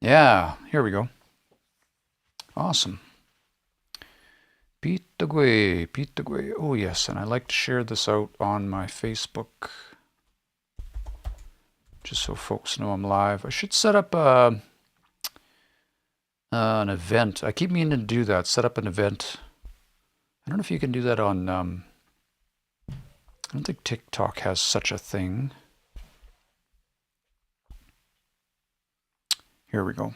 Yeah, here we go. Awesome. Pitagwe, Pitagwe. Oh, yes, and I like to share this out on my Facebook, just so folks know I'm live. I should set up an event. I keep meaning to do that, set up an event. I don't know if you can do that on, I don't think TikTok has such a thing. Here we go.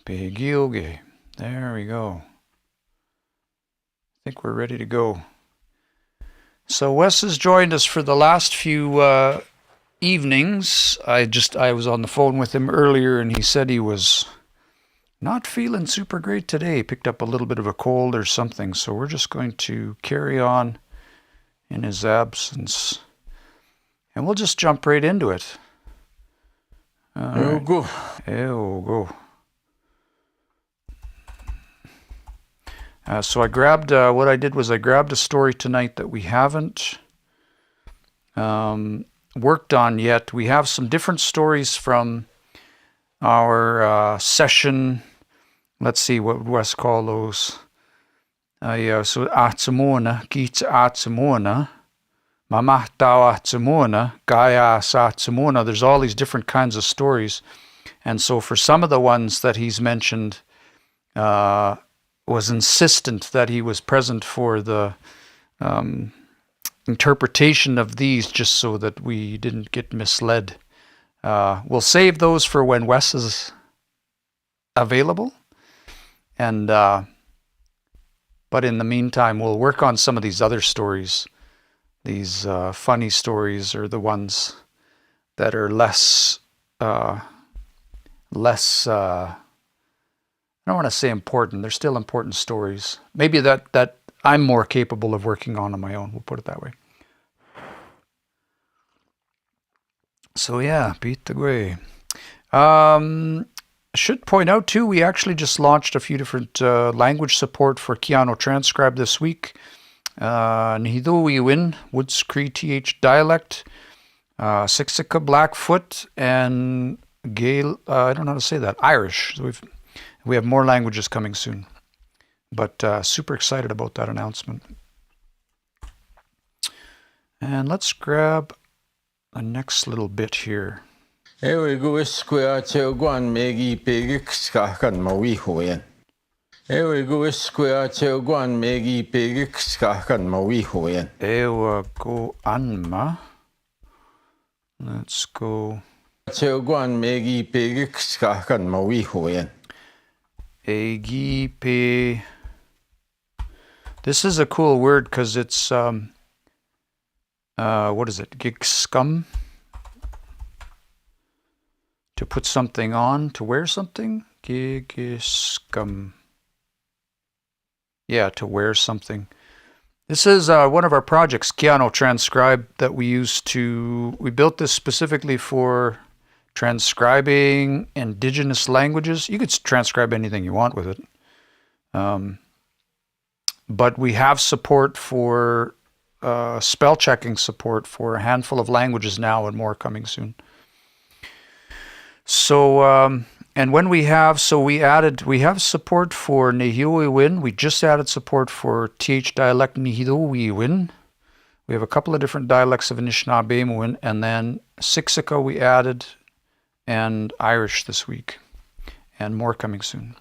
Pegilge. There we go. I think we're ready to go. So Wes has joined us for the last few evenings. I was on the phone with him earlier and he said he was not feeling super great today. Picked up a little bit of a cold or something. So we're just going to carry on in his absence. And we'll just jump right into it. Here we go. Here we go. So I grabbed, what I did was I grabbed a story tonight that we haven't worked on yet. We have some different stories from our session. Let's see, what would Wes call those? So Atsamona, Geets Atsamona, Mamahtaw Atsamona, Gaia Atsamona. There's all these different kinds of stories. And so for some of the ones that he's mentioned, was insistent that he was present for the interpretation of these, just so that we didn't get misled. We'll save those for when Wes is available. And but in the meantime, we'll work on some of these other stories. These funny stories are the ones that are less I don't want to say important. They're still important stories. Maybe that I'm more capable of working on my own. We'll put it that way. So yeah, beat the gray. Should point out too, we actually just launched a few different language support for Keanu Transcribe this week. Nihidowin, Woods Cree TH dialect, Siksika Blackfoot, and Gael. I don't know how to say that. Irish. So we have more languages coming soon, but super excited about that announcement. And let's grab the next little bit here. Here we go. Square Chelguan Megi Pigix Kakan Maui Hoyan. Here we go. Square Chelguan Megi Pigix Kakan Maui Hoyan. Ewa go Anma. Let's go. Chelguan Megi Pigix Kakan Maui Hoyan. Egipe. This is a cool word because it's what is it? Gigscum. To put something on, to wear something. Gigiscum. Yeah, to wear something. This is one of our projects, Keanu Transcribe, that we built this specifically for transcribing indigenous languages. You could transcribe anything you want with it. But we have support for spell checking support for a handful of languages now, and more coming soon. So, and when we have support for Nihiwiwin. We just added support for TH dialect Nihiwiwin. We have a couple of different dialects of Anishinaabe, and then Siksika we added, and Irish this week, and more coming soon.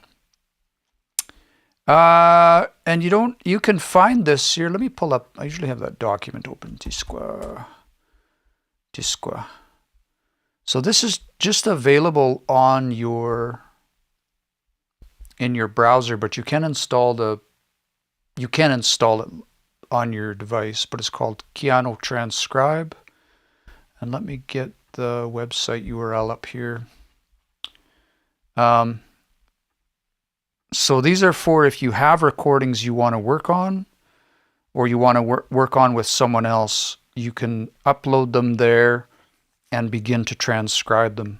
And you can find this here. Let me pull up. I usually have that document open. Tisqua. So this is just available in your browser, but you can install it on your device. But it's called Keanu Transcribe. And let me get the website URL up here. So these are for if you have recordings you want to work on, or you want to work on with someone else, you can upload them there and begin to transcribe them.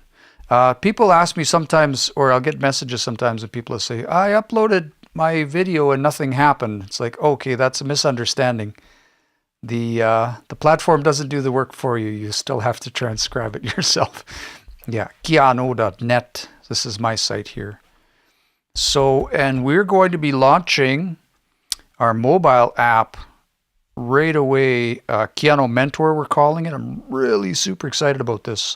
People ask me sometimes, or I'll get messages sometimes, and people will say, I uploaded my video and nothing happened. It's like, okay, that's a misunderstanding. The platform doesn't do the work for you. You still have to transcribe it yourself. Yeah, kiano.net. This is my site here. So, and we're going to be launching our mobile app right away. Kiano Mentor, we're calling it. I'm really super excited about this.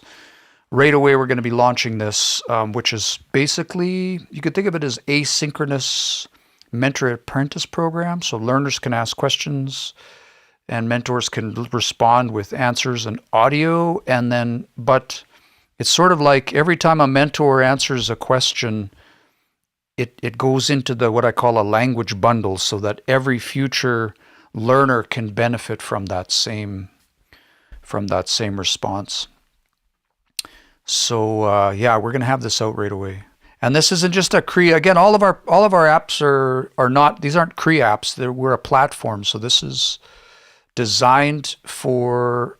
Right away, we're going to be launching this, which is basically, you could think of it as asynchronous mentor-apprentice program. So learners can ask questions and mentors can respond with answers and audio. And then, but it's sort of like every time a mentor answers a question, it goes into the what I call a language bundle, so that every future learner can benefit from that same response. So yeah, we're going to have this out right away. And this isn't just a Cree. Again, all of our apps are not, these aren't Cree apps. We're a platform. So this is designed for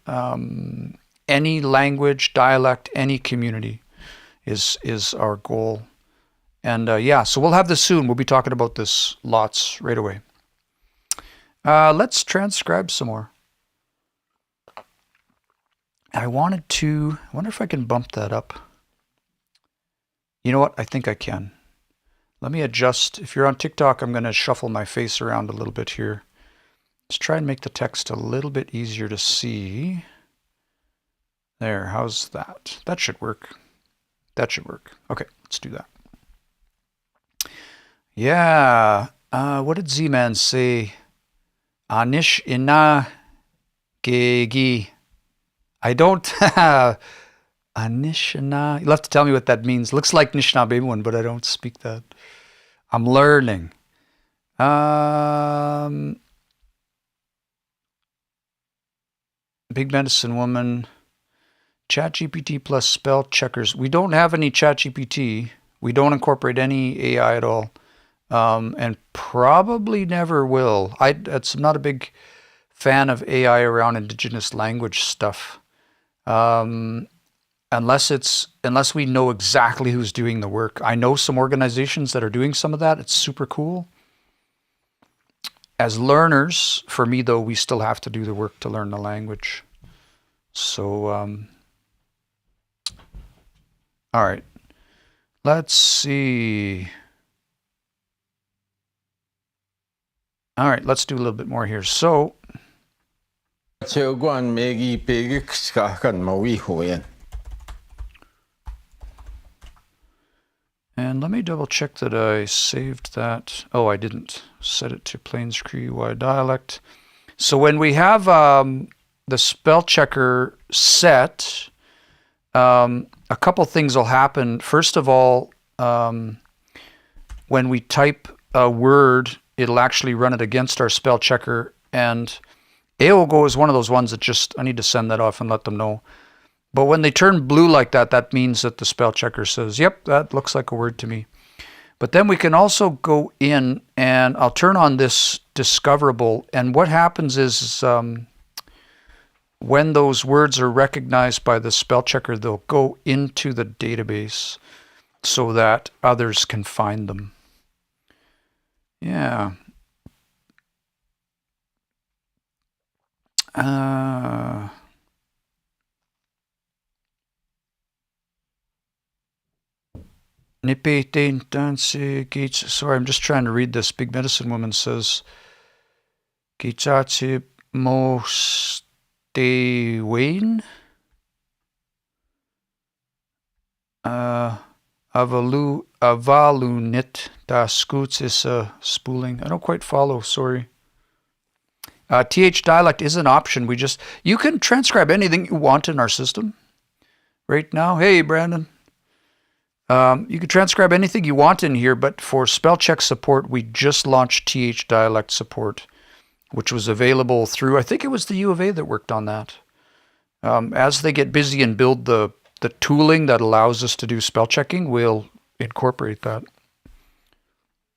any language, dialect, any community is our goal. And yeah, so we'll have this soon. We'll be talking about this lots right away. Let's transcribe some more. I wonder if I can bump that up. You know what? I think I can. Let me adjust. If you're on TikTok, I'm going to shuffle my face around a little bit here. Let's try and make the text a little bit easier to see. There, how's that? That should work. That should work. Okay, let's do that. Yeah, what did Z-Man say? Anish ina gegi. I don't have Anishina. You'll have to tell me what that means. Looks like Anishinaabe, but I don't speak that. I'm learning. Big Medicine Woman. ChatGPT plus spell checkers. We don't have any ChatGPT. We don't incorporate any AI at all. And probably never will. I'm not a big fan of AI around Indigenous language stuff. Unless we know exactly who's doing the work. I know some organizations that are doing some of that. It's super cool. As learners, for me though, we still have to do the work to learn the language. So, all right. Let's see. All right, let's do a little bit more here. So, and let me double check that I saved that. Oh, I didn't set it to Plains Cree dialect. So when we have the spell checker set, a couple things will happen. First of all, when we type a word, it'll actually run it against our spell checker. And Aogo is one of those ones that I need to send that off and let them know. But when they turn blue like that, that means that the spell checker says, yep, that looks like a word to me. But then we can also go in and I'll turn on this discoverable. And what happens is when those words are recognized by the spell checker, they'll go into the database so that others can find them. Yeah. Sorry, I'm just trying to read this. Big Medicine Woman says, Gichachi most Wayne. Avalunit da scoots is spooling. I don't quite follow, sorry. TH dialect is an option. You can transcribe anything you want in our system right now. Hey, Brandon. You can transcribe anything you want in here, but for spell check support, we just launched TH dialect support, which was available through, I think it was the U of A that worked on that. As they get busy and build the tooling that allows us to do spell checking, we'll incorporate that.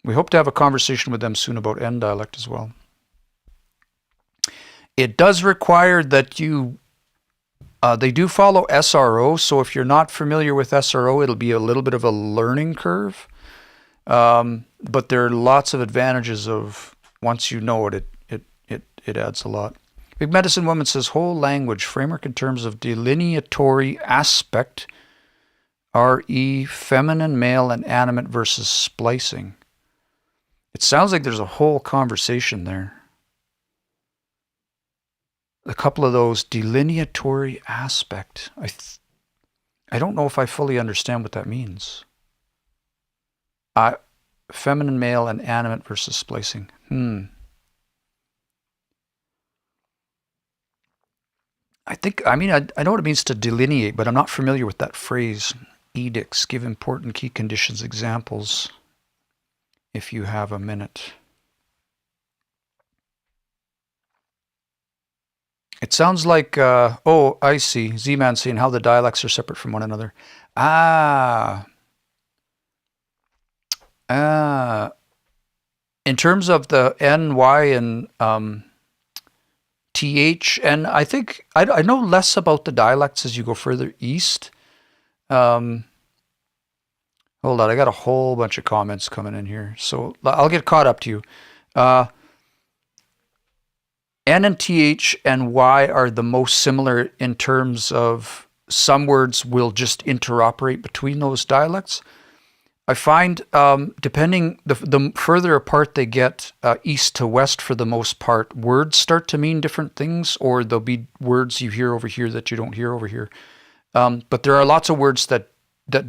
We hope to have a conversation with them soon about N dialect as well. It does require that they do follow SRO, so if you're not familiar with SRO, it'll be a little bit of a learning curve. But there are lots of advantages of once you know it, it adds a lot. Big Medicine Woman says whole language framework in terms of delineatory aspect, re feminine, male, and animate versus splicing. It sounds like there's a whole conversation there. A couple of those delineatory aspect. I don't know if I fully understand what that means. Feminine, male, and animate versus splicing. I know what it means to delineate, but I'm not familiar with that phrase. Edicts give important key conditions examples if you have a minute. It sounds like, oh, I see. Z-Man saying how the dialects are separate from one another. In terms of the N, Y, and TH, and I think I know less about the dialects as you go further east. Hold on, I got a whole bunch of comments coming in here, so I'll get caught up to you. N and TH and Y are the most similar in terms of some words will just interoperate between those dialects. I find depending, the further apart they get, east to west for the most part, words start to mean different things, or there'll be words you hear over here that you don't hear over here. But there are lots of words that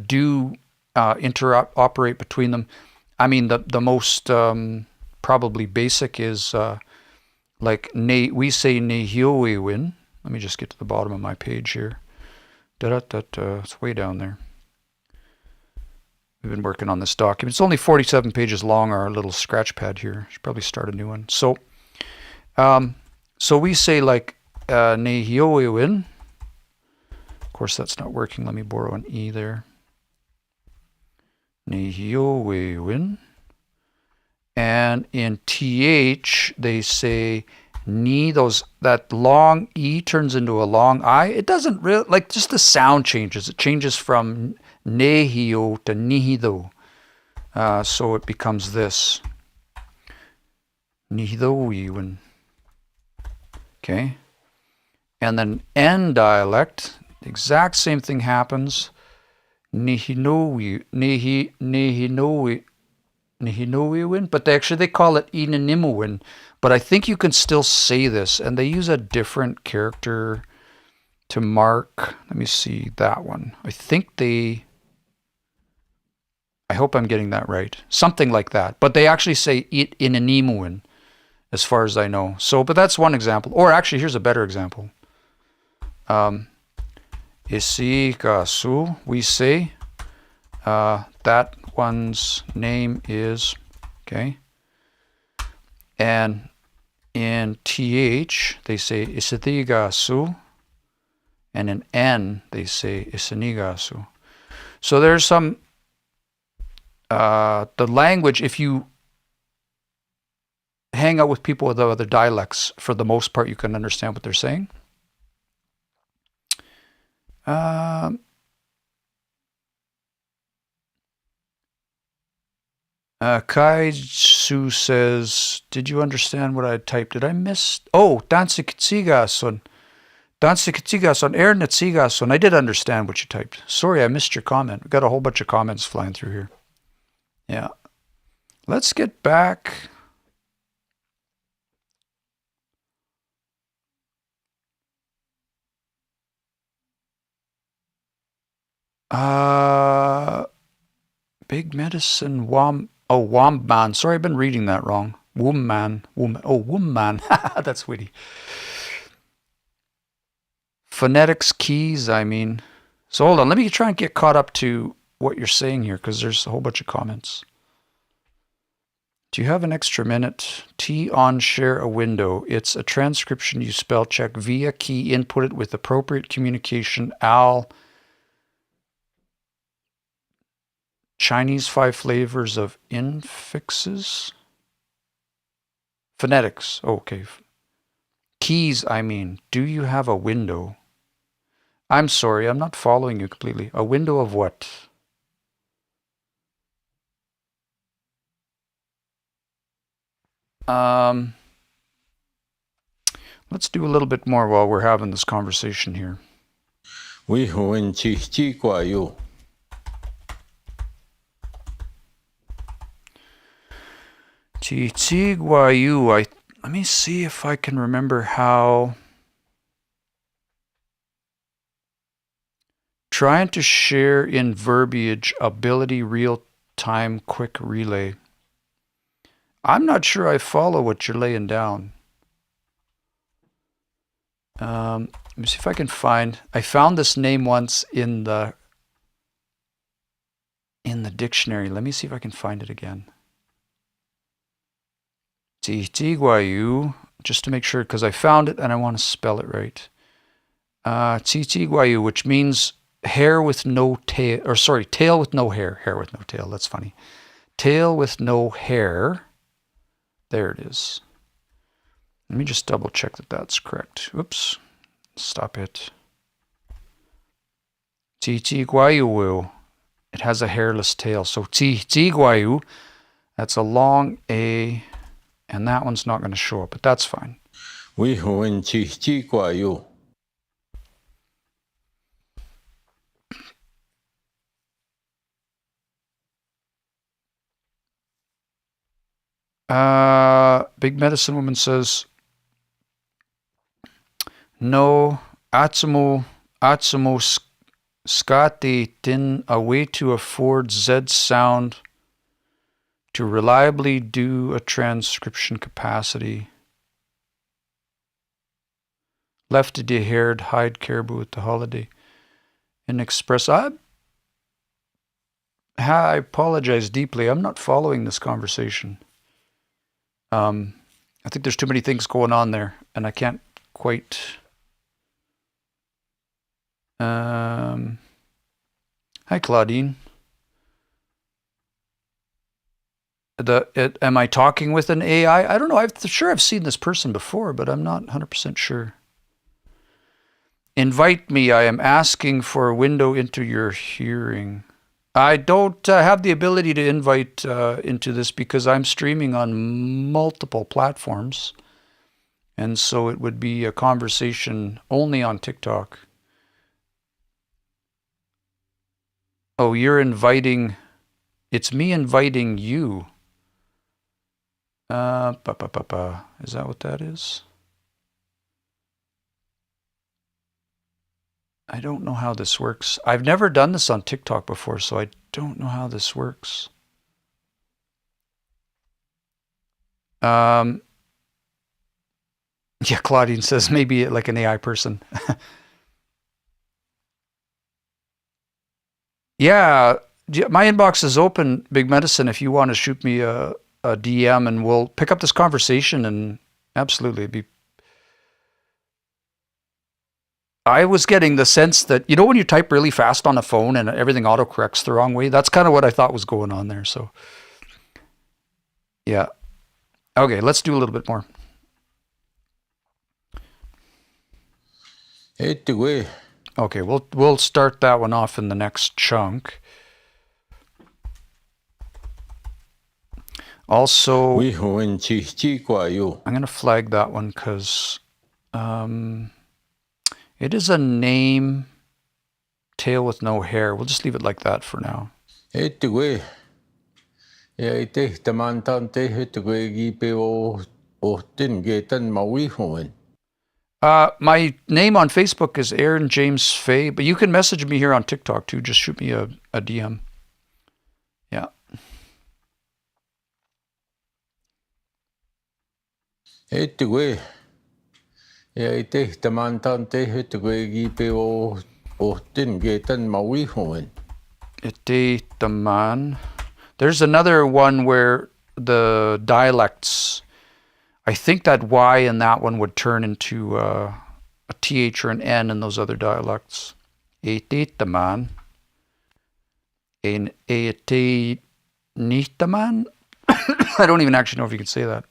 do interoperate between them. I mean, the most probably basic is like we say nehioewin. Let me just get to the bottom of my page here. It's way down there. We've been working on this document. It's only 47 pages long, our little scratch pad here. Should probably start a new one. So we say like nehioewin. Of course, that's not working. Let me borrow an E there. Nehioewin. And in TH, they say ni. That long E turns into a long I. It doesn't really, like, just the sound changes. It changes from nehio to nihido. So it becomes this. Nihidoewin. Okay. And then N dialect, the exact same thing happens. Nehinoewin, but they call it Inanimuwin. But I think you can still say this, and they use a different character to mark. Let me see that one. I hope I'm getting that right. Something like that. But they actually say Inanimuwin, as far as I know. So, but that's one example. Or actually, here's a better example. Isigasu, we say that one's name is, okay, and in TH they say isithigasu, and in N they say isinigasu. So there's some the language, if you hang out with people with other dialects, for the most part you can understand what they're saying. Kaiju says, did you understand what I typed? Did I miss? Oh, Dansikitsigason. Dansikitsigason, Ernatsigason. I did understand what you typed. Sorry, I missed your comment. We've got a whole bunch of comments flying through here. Yeah. Let's get back. Big Medicine Womban. Sorry, I've been reading that wrong. Woman. That's witty. Phonetics, keys, I mean. So hold on, let me try and get caught up to what you're saying here, because there's a whole bunch of comments. Do you have an extra minute? T on share a window. It's a transcription you spell check via key, input it with appropriate communication. Chinese 5 flavors of infixes. Phonetics. Okay. Keys, I mean. Do you have a window? I'm sorry, I'm not following you completely. A window of what? Let's do a little bit more while we're having this conversation here. We huin chi chi kwa you. Let me see if I can remember how. Trying to share in verbiage ability real-time quick relay. I'm not sure I follow what you're laying down. Let me see if I can find. I found this name once in the dictionary. Let me see if I can find it again. Titiguayu, just to make sure, because I found it and I want to spell it right. Titiguayu, which means hair with no tail, or sorry, tail with no hair. Hair with no tail. That's funny. Tail with no hair. There it is. Let me just double check that that's correct. Oops. Stop it. Titiguayu. It has a hairless tail. So Titiguayu, that's a long A, and that one's not going to show up, but that's fine. We huin chi chi kwa you. Big Medicine Woman says, no, Atsumo Skate din a way to afford Z sound to reliably do a transcription capacity. Left de haired hide caribou at the holiday. And express. I apologize deeply. I'm not following this conversation. I think there's too many things going on there, and I can't quite. Hi, Claudine. Am I talking with an AI? I don't know. I'm sure I've seen this person before, but I'm not 100% sure. Invite me. I am asking for a window into your hearing. I don't have the ability to invite into this because I'm streaming on multiple platforms. And so it would be a conversation only on TikTok. Oh, you're inviting. It's me inviting you. Is that what that is? I don't know how this works. I've never done this on TikTok before, so I don't know how this works. Yeah, Claudine says maybe like an AI person. Yeah, my inbox is open, Big Medicine, if you want to shoot me a DM and we'll pick up this conversation, and absolutely it'd be. I was getting the sense that, you know, when you type really fast on a phone and everything autocorrects the wrong way, that's kind of what I thought was going on there. So, yeah. Okay, let's do a little bit more. Okay, we'll start that one off in the next chunk. Also, I'm going to flag that one because it is a name, tail with no hair. We'll just leave it like that for now. My name on Facebook is Aaron James Fay, but you can message me here on TikTok too. Just shoot me a DM. Yeah. There's another one where the dialects, I think that Y in that one would turn into a TH or an N in those other dialects. Etitaman. Nitaman? I don't even actually know if you could say that.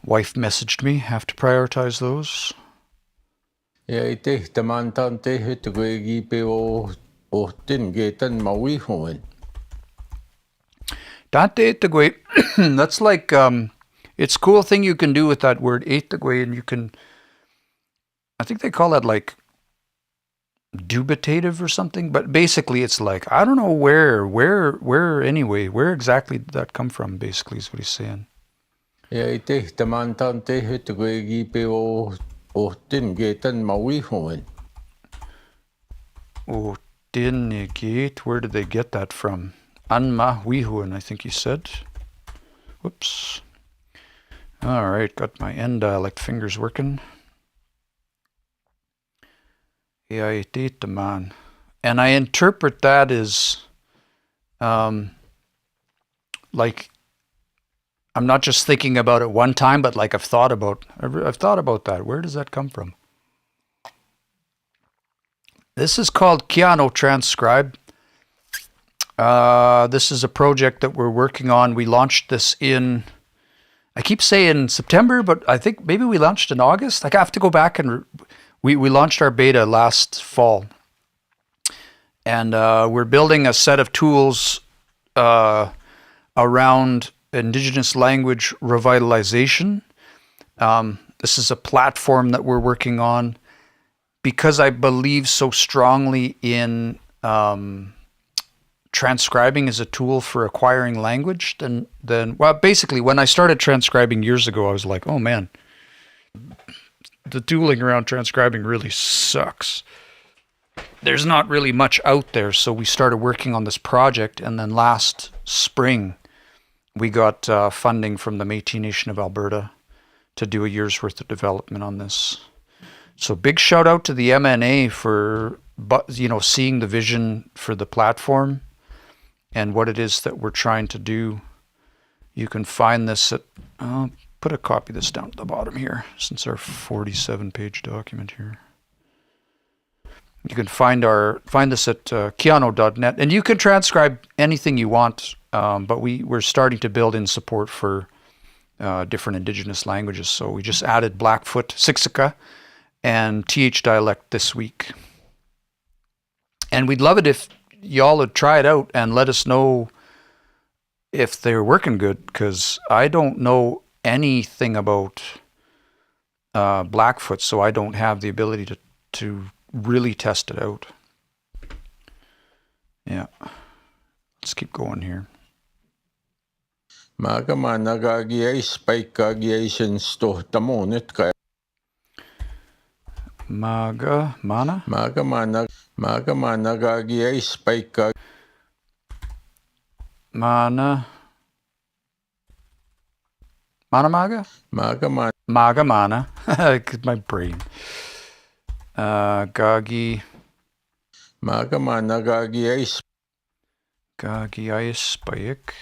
Wife messaged me. Have to prioritize those. Ohtin getan maui hoen. Dante etagwe. That's like it's a cool thing you can do with that word etagwe, and you can. I think they call that like dubitative or something, but basically it's like I don't know where anyway. Where exactly did that come from? Basically, is what he's saying. Ja ite tamantan te hetagwe gipe ohtin getan maui hoen. Oh, Dinigate. Where did they get that from? Anma Wihuan, I think he said. Whoops. All right, got my end dialect fingers working. Yeah, man. And I interpret that as like I'm not just thinking about it one time, but like I've thought about that. Where does that come from? This is called Keanu Transcribe. This is a project that we're working on. We launched this I keep saying September, but I think maybe we launched in August. I have to go back and we launched our beta last fall. And we're building a set of tools around Indigenous language revitalization. This is a platform that we're working on because I believe so strongly in transcribing as a tool for acquiring language. Then well, basically, when I started transcribing years ago, I was like, oh man, the tooling around transcribing really sucks. There's not really much out there, so we started working on this project, and then last spring, we got funding from the Métis Nation of Alberta to do a year's worth of development on this. So big shout out to the MNA for seeing the vision for the platform and what it is that we're trying to do. You can find this at, I'll put a copy of this down at the bottom here, since our 47-page document here. You can find this at keanu.net, and you can transcribe anything you want, but we're starting to build in support for different Indigenous languages. So we just added Blackfoot, Siksika, and TH dialect this week. And we'd love it if y'all would try it out and let us know if they're working good, because I don't know anything about Blackfoot, so I don't have the ability to really test it out. Yeah. Let's keep going here. Maga managagiai spikeagiation sto tamonet kaya. Maga mana? Maga managagiai spike Mana maga? Maga mana. My brain. Gagi. Maga managagiai Gagiai spike.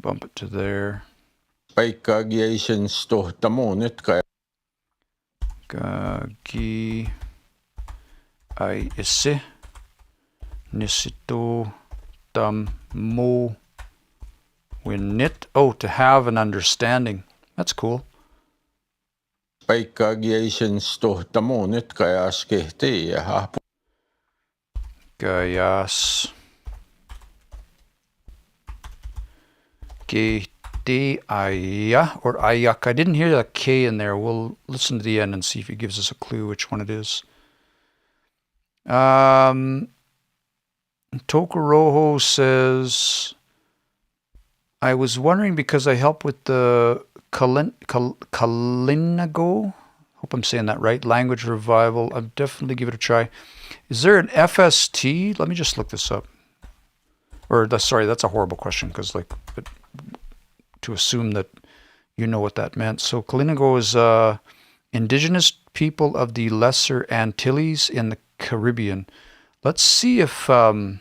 Bump it to there. Spikeagiation sto tamonet kaya. Gagi ai isse nisito tam mo winit. Oh, to have an understanding. That's cool. Spikeagiation sto tamonet kaya skehte ha. Gayas. Aya or ayak. I didn't hear that K in there. We'll listen to the end and see if he gives us a clue which one it is. Tokoroho says, I was wondering because I help with the Kalinago, hope I'm saying that right, language revival. I'll definitely give it a try. Is there an FST? Let me just look this up. Sorry, that's a horrible question, because to assume that you know what that meant. So Kalinago is Indigenous people of the Lesser Antilles in the Caribbean. Let's see if so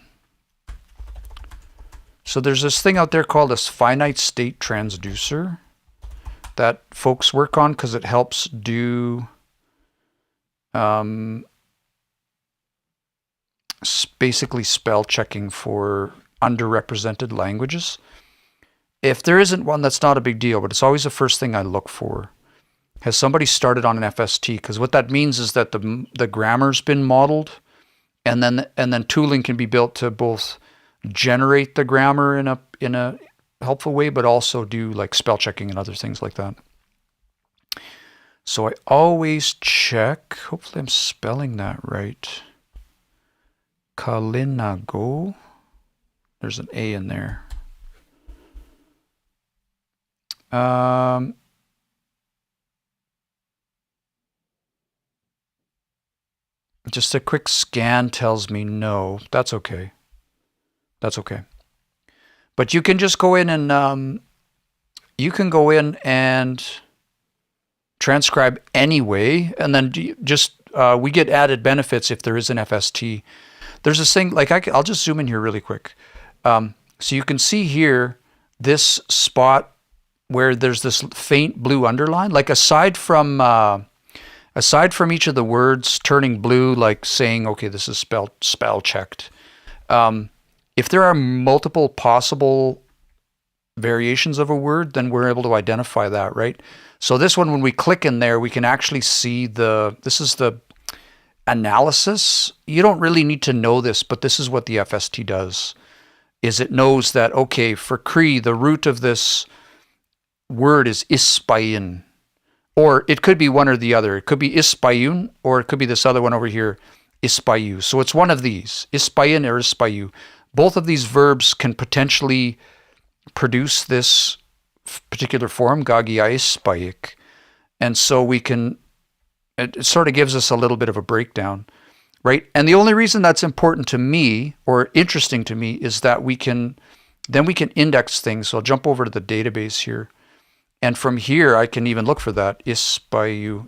there's this thing out there called a finite state transducer that folks work on because it helps do basically spell checking for underrepresented languages. If there isn't one, that's not a big deal, but it's always the first thing I look for. Has somebody started on an FST? Because what that means is that the grammar's been modeled, and then tooling can be built to both generate the grammar in a helpful way, but also do like spell checking and other things like that. So I always check. Hopefully I'm spelling that right. Kalinago. There's an A in there. Just a quick scan tells me no. That's okay. That's okay. But you can just go in and transcribe anyway, and then just we get added benefits if there is an FST. There's this thing, like I'll just zoom in here really quick. So you can see here this spot where there's this faint blue underline. Like aside from each of the words turning blue, like saying, okay, this is spell checked. If there are multiple possible variations of a word, then we're able to identify that, right? So this one, when we click in there, we can actually see this is the analysis. You don't really need to know this, but this is what the FST does, is it knows that, okay, for Cree, the root of this word is ispayin, or it could be one or the other. It could be ispayun, or it could be this other one over here, ispayu. So it's one of these, ispayin or ispayu. Both of these verbs can potentially produce this particular form, gagiaispayik. And so it sort of gives us a little bit of a breakdown, right? And the only reason that's important to me or interesting to me is that we can index things. So I'll jump over to the database here. And from here, I can even look for that, ispayu,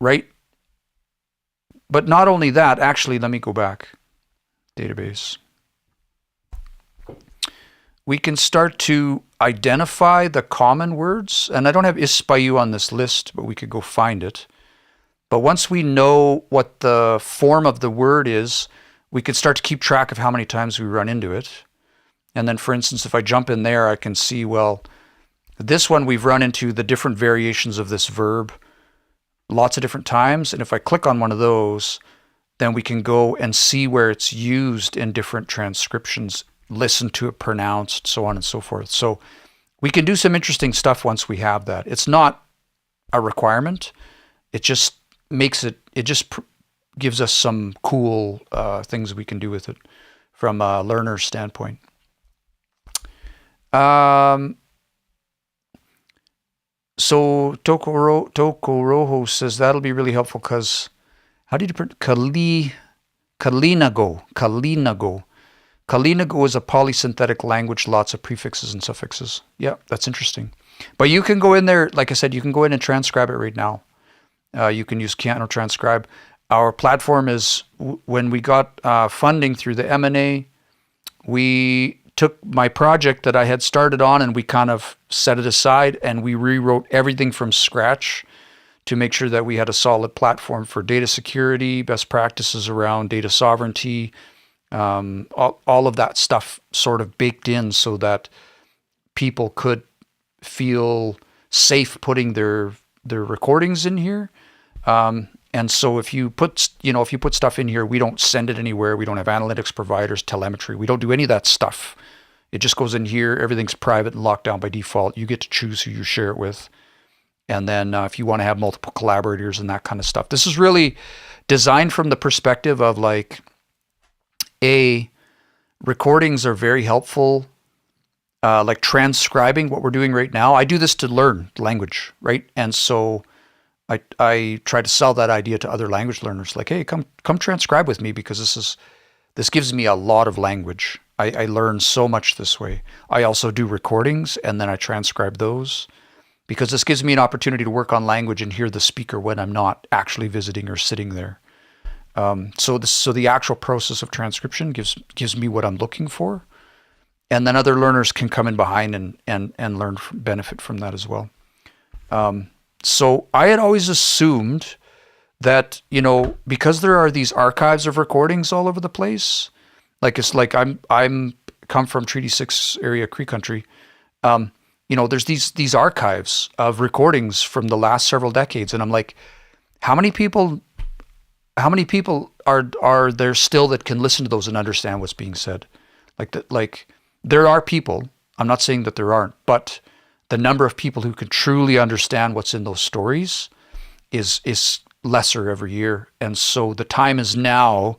right? But not only that, actually, let me go back. Database. We can start to identify the common words. And I don't have ispayu on this list, but we could go find it. But once we know what the form of the word is, we could start to keep track of how many times we run into it. And then, for instance, if I jump in there, I can see, well, this one we've run into the different variations of this verb lots of different times. And if I click on one of those, then we can go and see where it's used in different transcriptions, listen to it pronounced, so on and so forth. So we can do some interesting stuff once we have that. It's not a requirement. It just gives us some cool things we can do with it from a learner standpoint. So Tokoroho says that'll be really helpful because how do you put Kalinago? Kalinago is a polysynthetic language, lots of prefixes and suffixes. Yeah, that's interesting. But you can go in there, like I said, you can go in and transcribe it right now. You can use Piano Transcribe. Our platform is, when we got funding through the M&A, we took my project that I had started on and we kind of set it aside and we rewrote everything from scratch to make sure that we had a solid platform for data security, best practices around data sovereignty, all of that stuff sort of baked in so that people could feel safe putting their recordings in here. And so if you put stuff in here, we don't send it anywhere. We don't have analytics providers, telemetry. We don't do any of that stuff. It just goes in here. Everything's private and locked down by default. You get to choose who you share it with. And then if you want to have multiple collaborators and that kind of stuff. This is really designed from the perspective of like, recordings are very helpful. Like transcribing what we're doing right now. I do this to learn language, right? And so I try to sell that idea to other language learners, like, hey, come transcribe with me because this gives me a lot of language. I learn so much this way. I also do recordings and then I transcribe those because this gives me an opportunity to work on language and hear the speaker when I'm not actually visiting or sitting there. So the actual process of transcription gives me what I'm looking for, and then other learners can come in behind and learn benefit from that as well. So I had always assumed that, because there are these archives of recordings all over the place, like it's like I'm come from Treaty 6 area Cree country, there's these archives of recordings from the last several decades, and I'm like, how many people are there still that can listen to those and understand what's being said? Like there are people. I'm not saying that there aren't, but the number of people who can truly understand what's in those stories is lesser every year. And so the time is now,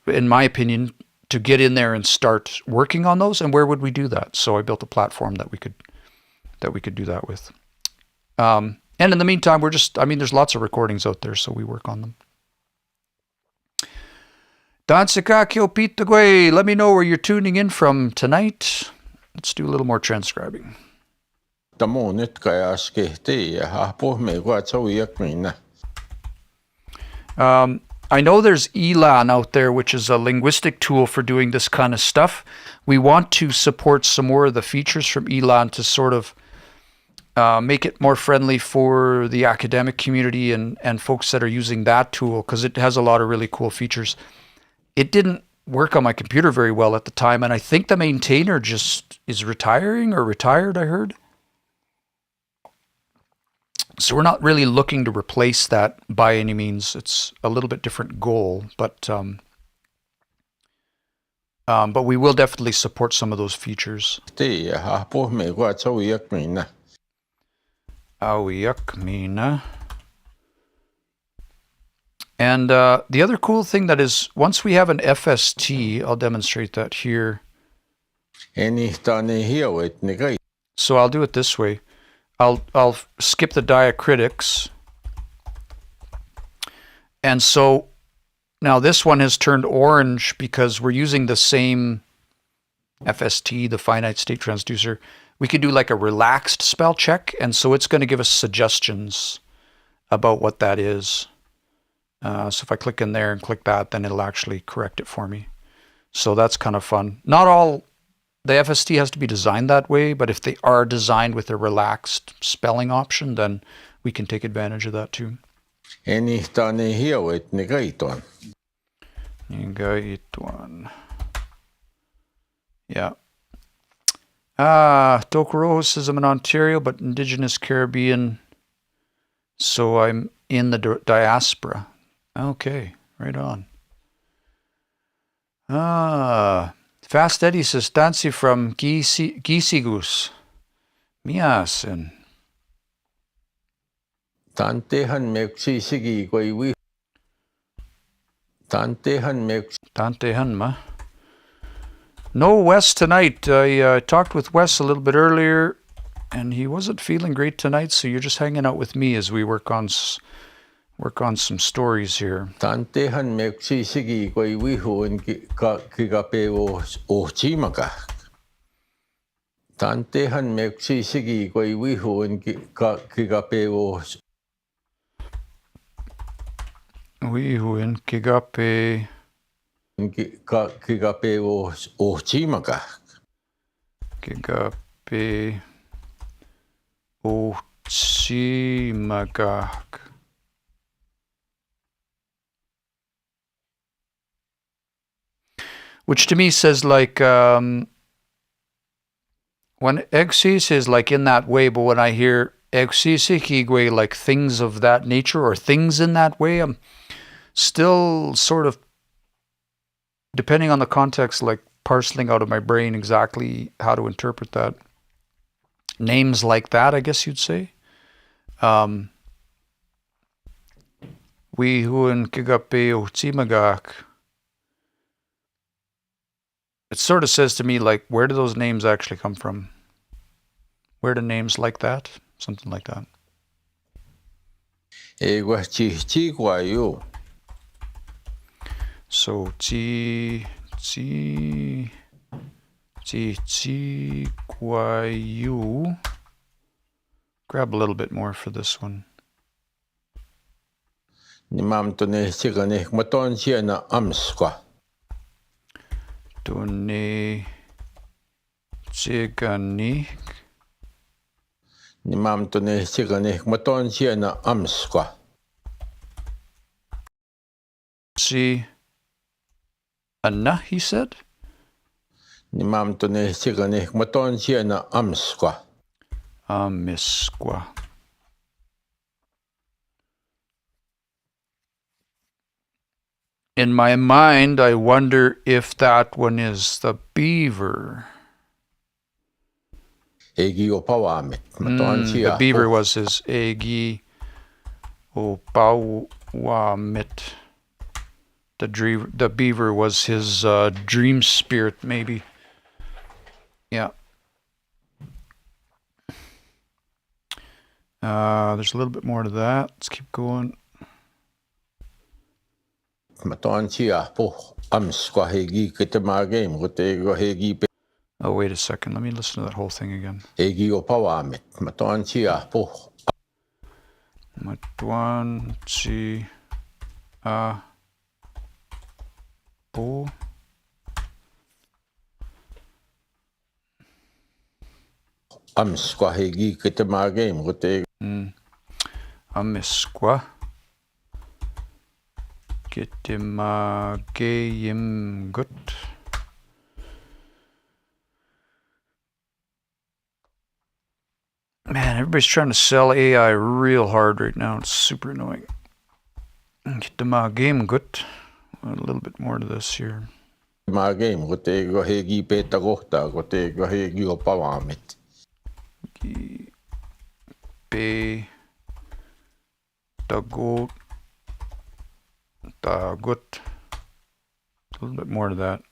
in my opinion, to get in there and start working on those. And where would we do that? So I built a platform that we could do that with. And in the meantime, there's lots of recordings out there, so we work on them. Dansakakyo Pitagwe, let me know where you're tuning in from tonight. Let's do a little more transcribing. I know there's Elan out there, which is a linguistic tool for doing this kind of stuff. We want to support some more of the features from Elan to sort of make it more friendly for the academic community and folks that are using that tool, because it has a lot of really cool features. It didn't work on my computer very well at the time, and I think the maintainer just is retired, I heard. So we're not really looking to replace that by any means. It's a little bit different goal, but we will definitely support some of those features. Awiyak And the other cool thing that is, once we have an FST, I'll demonstrate that here. So I'll do it this way. I'll skip the diacritics. And so now this one has turned orange because we're using the same FST, the finite state transducer. We could do like a relaxed spell check, and so it's going to give us suggestions about what that is. So if I click in there and click that, then it'll actually correct it for me. So that's kind of fun. Not all the FST has to be designed that way, but if they are designed with a relaxed spelling option, then we can take advantage of that too. Yeah. Dokuro says I'm in Ontario, but Indigenous Caribbean, so I'm in the diaspora. Okay, right on. Fast Eddie says, Dancy from Gisigus. Miasen. Tantehan ma. No Wes tonight. I talked with Wes a little bit earlier, and he wasn't feeling great tonight, so you're just hanging out with me as we work on some stories here. Tantehan meksisigi koi wihuin kigape o chimaka. Tantehan meksisigi koi wihuin kigape o wihuin kigape kigape o chimaka. Kigape o chimagak. Which to me says like, when exis is like in that way, but when I hear exisik like things of that nature or things in that way, I'm still sort of, depending on the context, like parceling out of my brain exactly how to interpret that. Names like that, I guess you'd say. We huan kigape o timagak. It sort of says to me, like, where do those names actually come from? Where do names like that? Something like that. So, Guayu. Grab a little bit more for this one. Done Chiganik. Nimam tone Chiganik Maton Siena Amsqua. See Anna, he said. Nimam tone Chiganik Maton Siena Amsqua. Amisqua. In my mind, I wonder if that one is the beaver. The beaver was his Egi Opawamit. The beaver was his dream spirit, maybe. Yeah. There's a little bit more to that. Let's keep going. Oh, wait a second. Let me listen to that whole thing again. Matuanchi po. Amisqua. Kitimageyim gut. Man, everybody's trying to sell AI real hard right now. It's super annoying. Kitimageyim gut. A little bit more to this here. Be dagot dagut. A little bit more to that.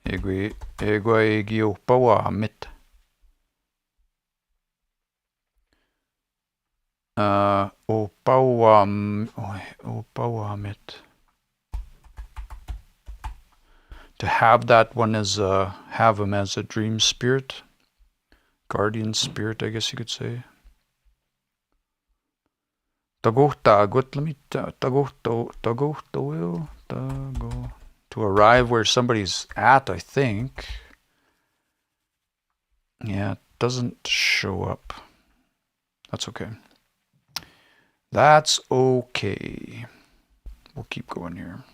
Egwaigiopawamit. Opawamit. To have that one as have him as a dream spirit, guardian spirit, I guess you could say. Tagot. Let me to arrive where somebody's at, I think. Yeah, it doesn't show up. That's okay. That's okay. We'll keep going here.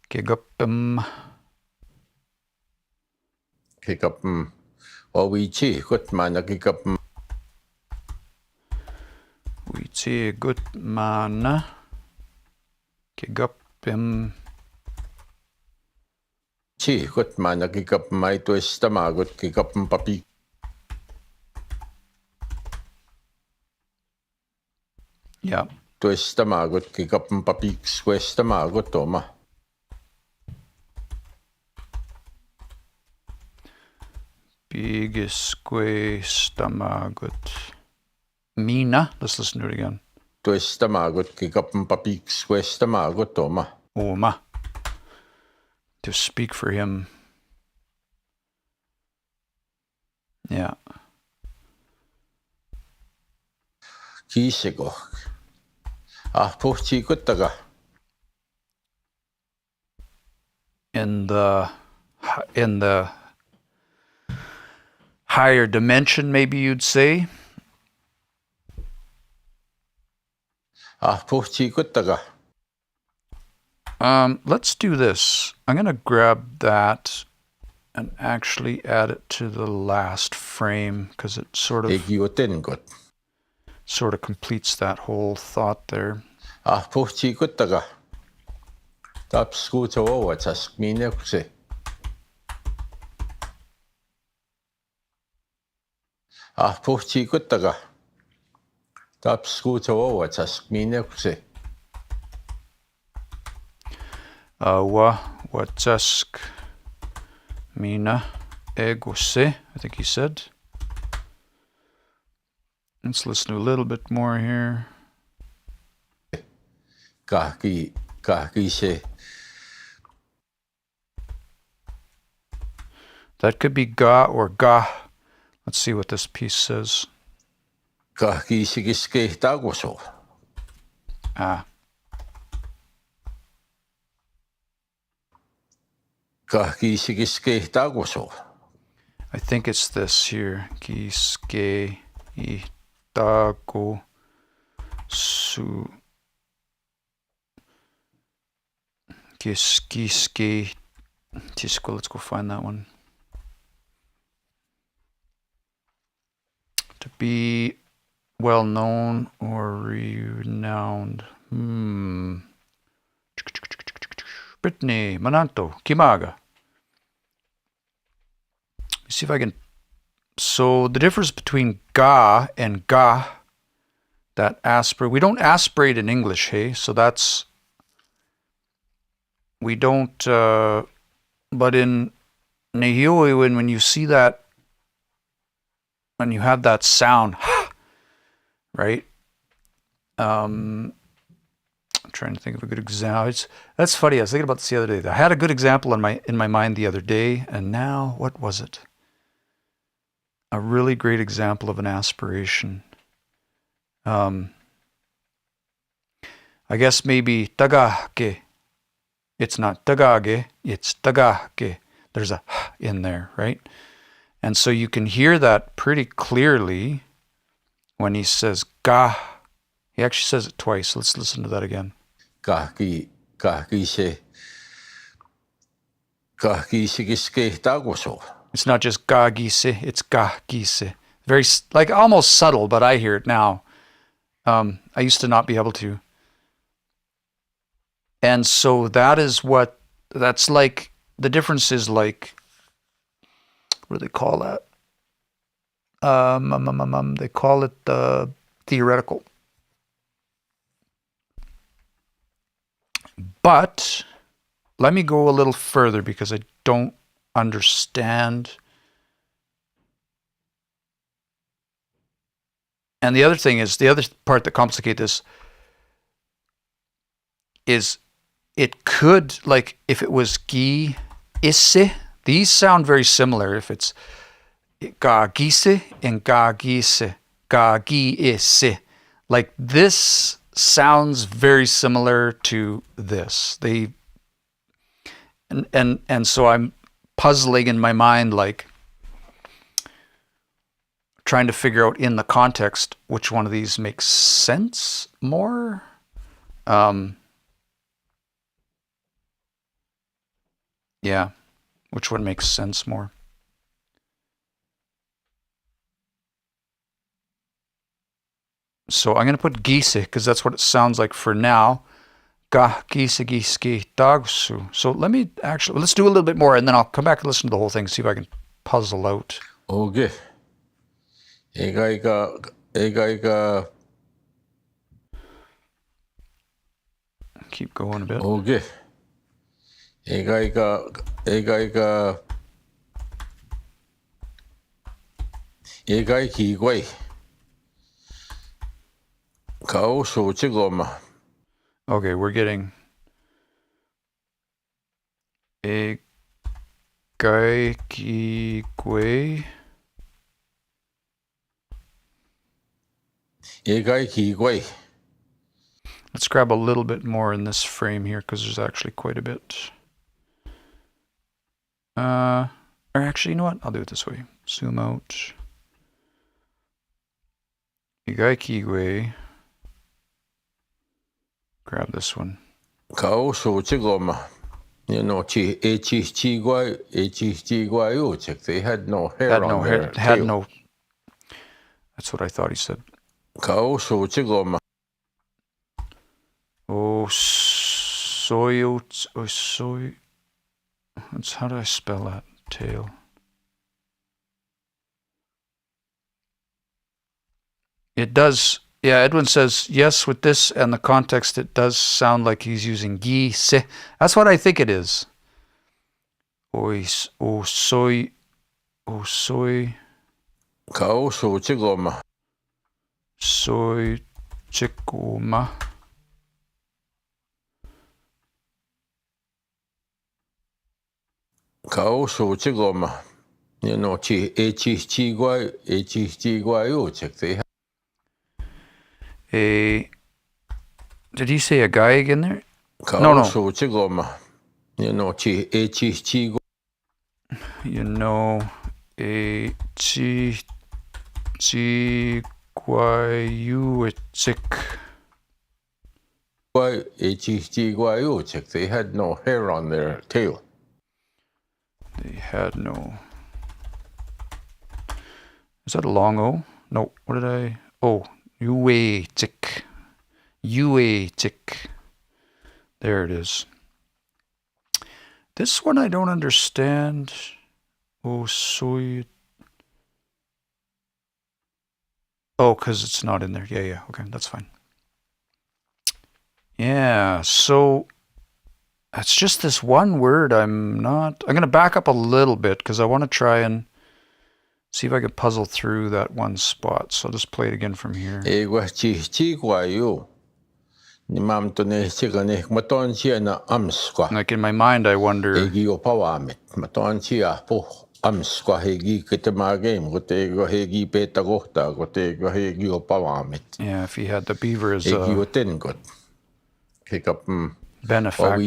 Kegapim. Wichi gut mana. Kegapim. Yeah. Bigisque stamagut. Mina. Let's listen to it again. Oma. To speak for him. Yeah. In the higher dimension, maybe you'd say. Let's do this. I'm going to grab that and actually add it to the last frame because it sort of completes that whole thought there. Watask mina egose, I think he said. Let's listen to a little bit more here. That could be ga or ga. Let's see what this piece says. Ah. Kahkisikiskeihtagusu. I think it's this here. Kiske-itaku su. Kiske. Let's go find that one. To be well known or renowned. Brittany, Mananto, Kimaga. Let's see if I can. So the difference between ga and ga, that aspirate. We don't aspirate in English, hey? So that's. We don't. But in Nihioi, when you see that, when you have that sound, right? I'm trying to think of a good example. That's funny. I was thinking about this the other day. I had a good example in my mind the other day, and now what was it? A really great example of an aspiration. I guess maybe tagake. It's not tagage, it's tagake. There's a in there, right? And so you can hear that pretty clearly when he says ga. He actually says it twice. Let's listen to that again. It's not just gagise, it's gagise. Very, like almost subtle, but I hear it now. I used to not be able to. And so that's like, the difference is like, what do they call that? They call it theoretical. But let me go a little further because I don't understand. And the other thing is, the other part that complicates this is it could, like if it was gi, isse, these sound very similar. If it's ga gise and ga gise, ga gi isse, like this sounds very similar to this. And so I'm puzzling in my mind, like trying to figure out in the context which one of these makes sense more. Yeah, which one makes sense more? So I'm going to put gise because that's what it sounds like for now. Ga gise giske dagsu. So let's do a little bit more and then I'll come back and listen to the whole thing, see if I can puzzle out. Okay. Keep going a bit. Okay. Okay, we're getting a gai ki gui. Let's grab a little bit more in this frame here because there's actually quite a bit. Or actually, you know what? I'll do it this way. Zoom out. Igai Kiwe. Grab this one. You know, they had no hair on their tail. Had no. That's what I thought he said. Oh, soy. That's, how do I spell that? Tail. It does. Yeah, Edwin says yes with this and the context. It does sound like he's using gi se. That's what I think it is. Soy. Soy chikoma. You know, did he say a guy again there? No. You know, you know, a chi guayuichik. They had no hair on their tail. They had no. Is that a long O? No, what did I? Oh, uichik. Uichik. There it is. This one I don't understand. Oh, soy. Oh, because it's not in there. Yeah. Okay, that's fine. Yeah, so it's just this one word I'm going to back up a little bit because I want to try and see if I can puzzle through that one spot. So I'll just play it again from here. Like in my mind, I wonder. Yeah, if he had the beaver as a benefactor.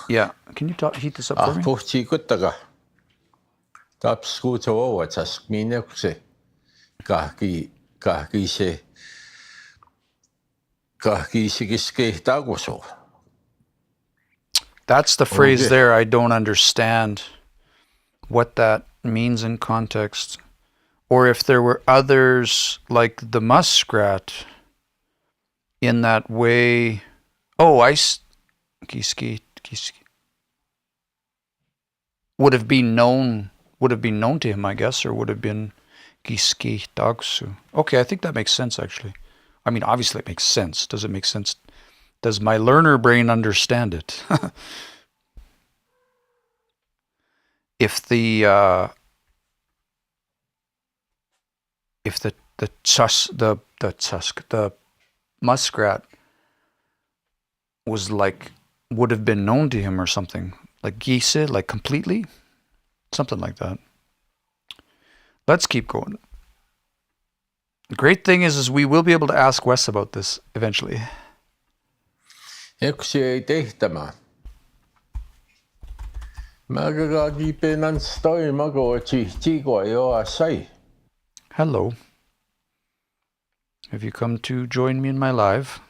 Yeah, can you heat this up for me? That's the phrase there. I don't understand what that means in context. Or if there were others like the muskrat in that way. Oh, kiski would have been known to him, I guess, or would have been kiski dagsu. Okay, I think that makes sense actually. I mean, obviously it makes sense. Does it make sense? Does my learner brain understand it? If the muskrat was like, would have been known to him or something, like geese, like completely, something like that. Let's keep going. The great thing is we will be able to ask Wes about this eventually. Hello. Have you come to join me in my live?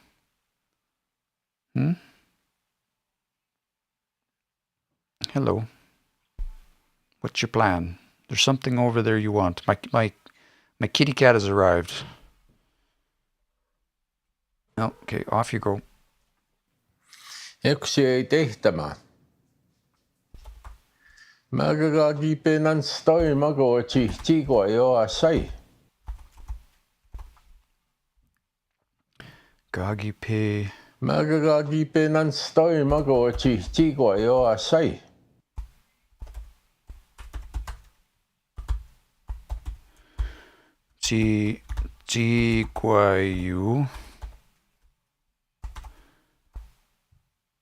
Hello. What's your plan? There's something over there you want. My kitty cat has arrived. Oh, okay, off you go. Gagipe. Guayu.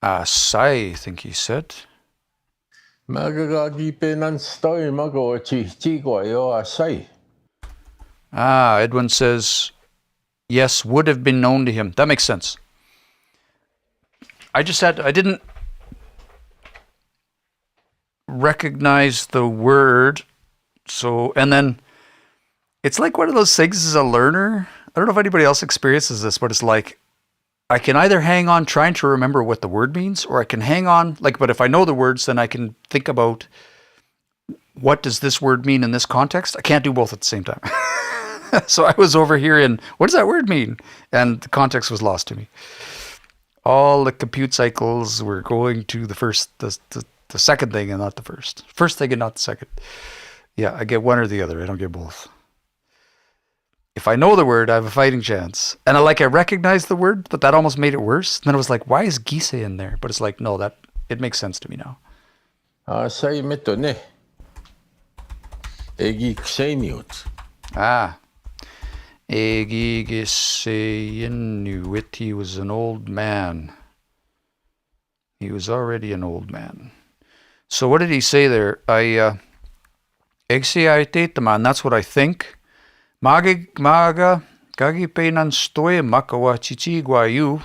Asai, I think he said. Edwin says, yes, would have been known to him. That makes sense. I didn't recognize the word. So, and then it's like one of those things as a learner. I don't know if anybody else experiences this, but it's like, I can either hang on trying to remember what the word means, or I can hang on, but if I know the words, then I can think about what does this word mean in this context. I can't do both at the same time. So I was over here in, what does that word mean? And the context was lost to me. All the compute cycles were going to the second thing and not the first. First thing and not the second. Yeah, I get one or the other. I don't get both. If I know the word, I have a fighting chance. And I recognize the word, but that almost made it worse. And then I was like, why is Gise in there? But it's like, no, it makes sense to me now. Egi Giseinuit. He was an old man. He was already an old man. So what did he say there? Egsiaitetaman, that's what I think. Maga gagipe nan stoe makawa chichi guayu.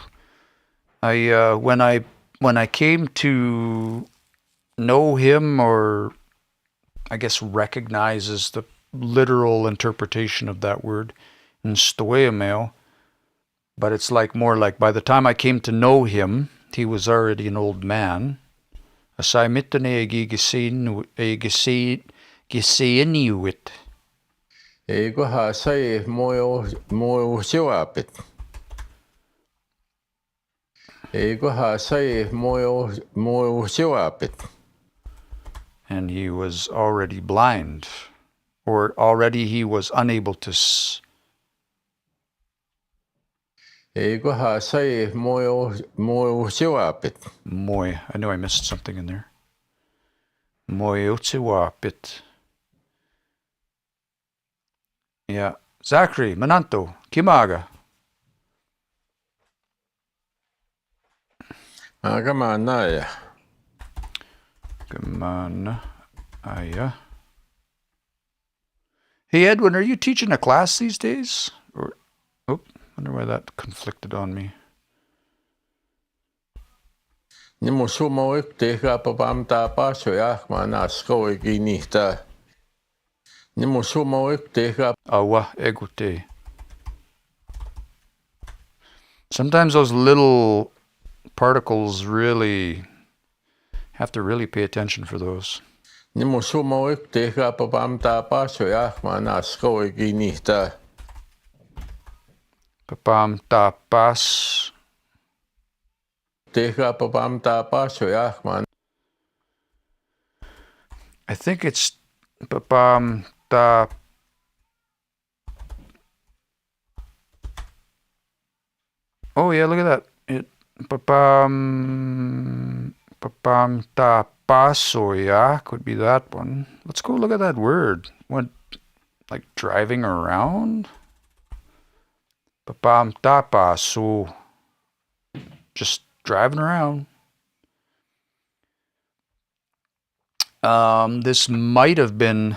When I came to know him, or I guess recognizes the literal interpretation of that word in stoemeo, but it's like more like by the time I came to know him, he was already an old man. Asai mitane giseinuit. Ego hasai moyo siwapit. Ego hasai moyo siwapit. And he was already blind, or already he was unable to Ego hasai moyo siwapit. Moi. I know I missed something in there. Moyotsiwapit. Yeah. Zachary, Mananto, Kimaga. Agamanaya. Gamana. Aya. Hey, Edwin, are you teaching a class these days? Or, oh, wonder why that conflicted on me. Nimo sumoik teka papam tapa soyak manasko iginita. Nimo sumoik teka. Awa egute. Sometimes those little particles really have to really pay attention for those. Nimo sumoik teka papam tapa soyak manasko iginita. Papam tapas. Teka papam tapa soyak man. I think it's papam ta. Oh yeah, look at that. It papam tapasoya could be that one. Let's go look at that word. What, like driving around? Papam tapaso. Just driving around. This might have been.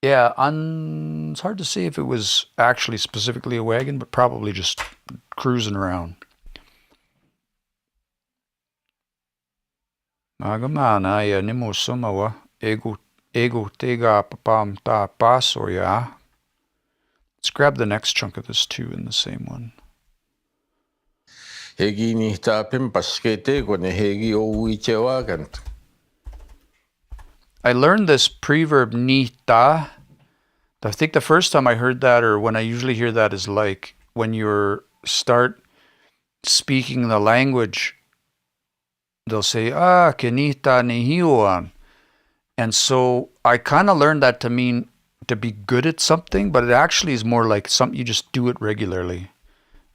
Yeah, it's hard to say if it was actually specifically a wagon, but probably just cruising around. Magamana ya nimo sumawa ego tega papam ta pasoya. Let's grab the next chunk of this too in the same one. Hegi nihta pimpaskete kone hegi owichewagant. I learned this preverb nita. I think the first time I heard that, or when I usually hear that, is like when you start speaking the language, they'll say, kenita nihiuan. And so I kind of learned that to mean to be good at something, but it actually is more like something you just do it regularly.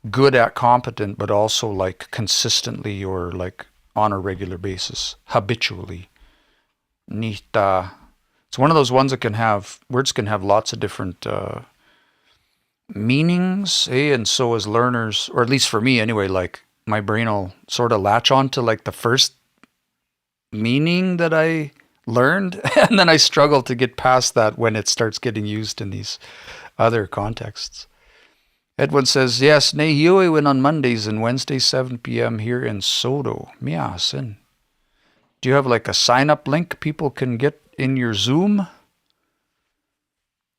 Good at, competent, but also like consistently or like on a regular basis, habitually. Nita. It's one of those ones that words can have lots of different meanings, and so as learners, or at least for me anyway, like my brain will sort of latch on to like the first meaning that I learned, and then I struggle to get past that when it starts getting used in these other contexts. Edwin says, yes, Nehiyue win on Mondays and Wednesdays, 7 p.m. here in Soto. Miasin. Do you have like a sign-up link people can get in your Zoom?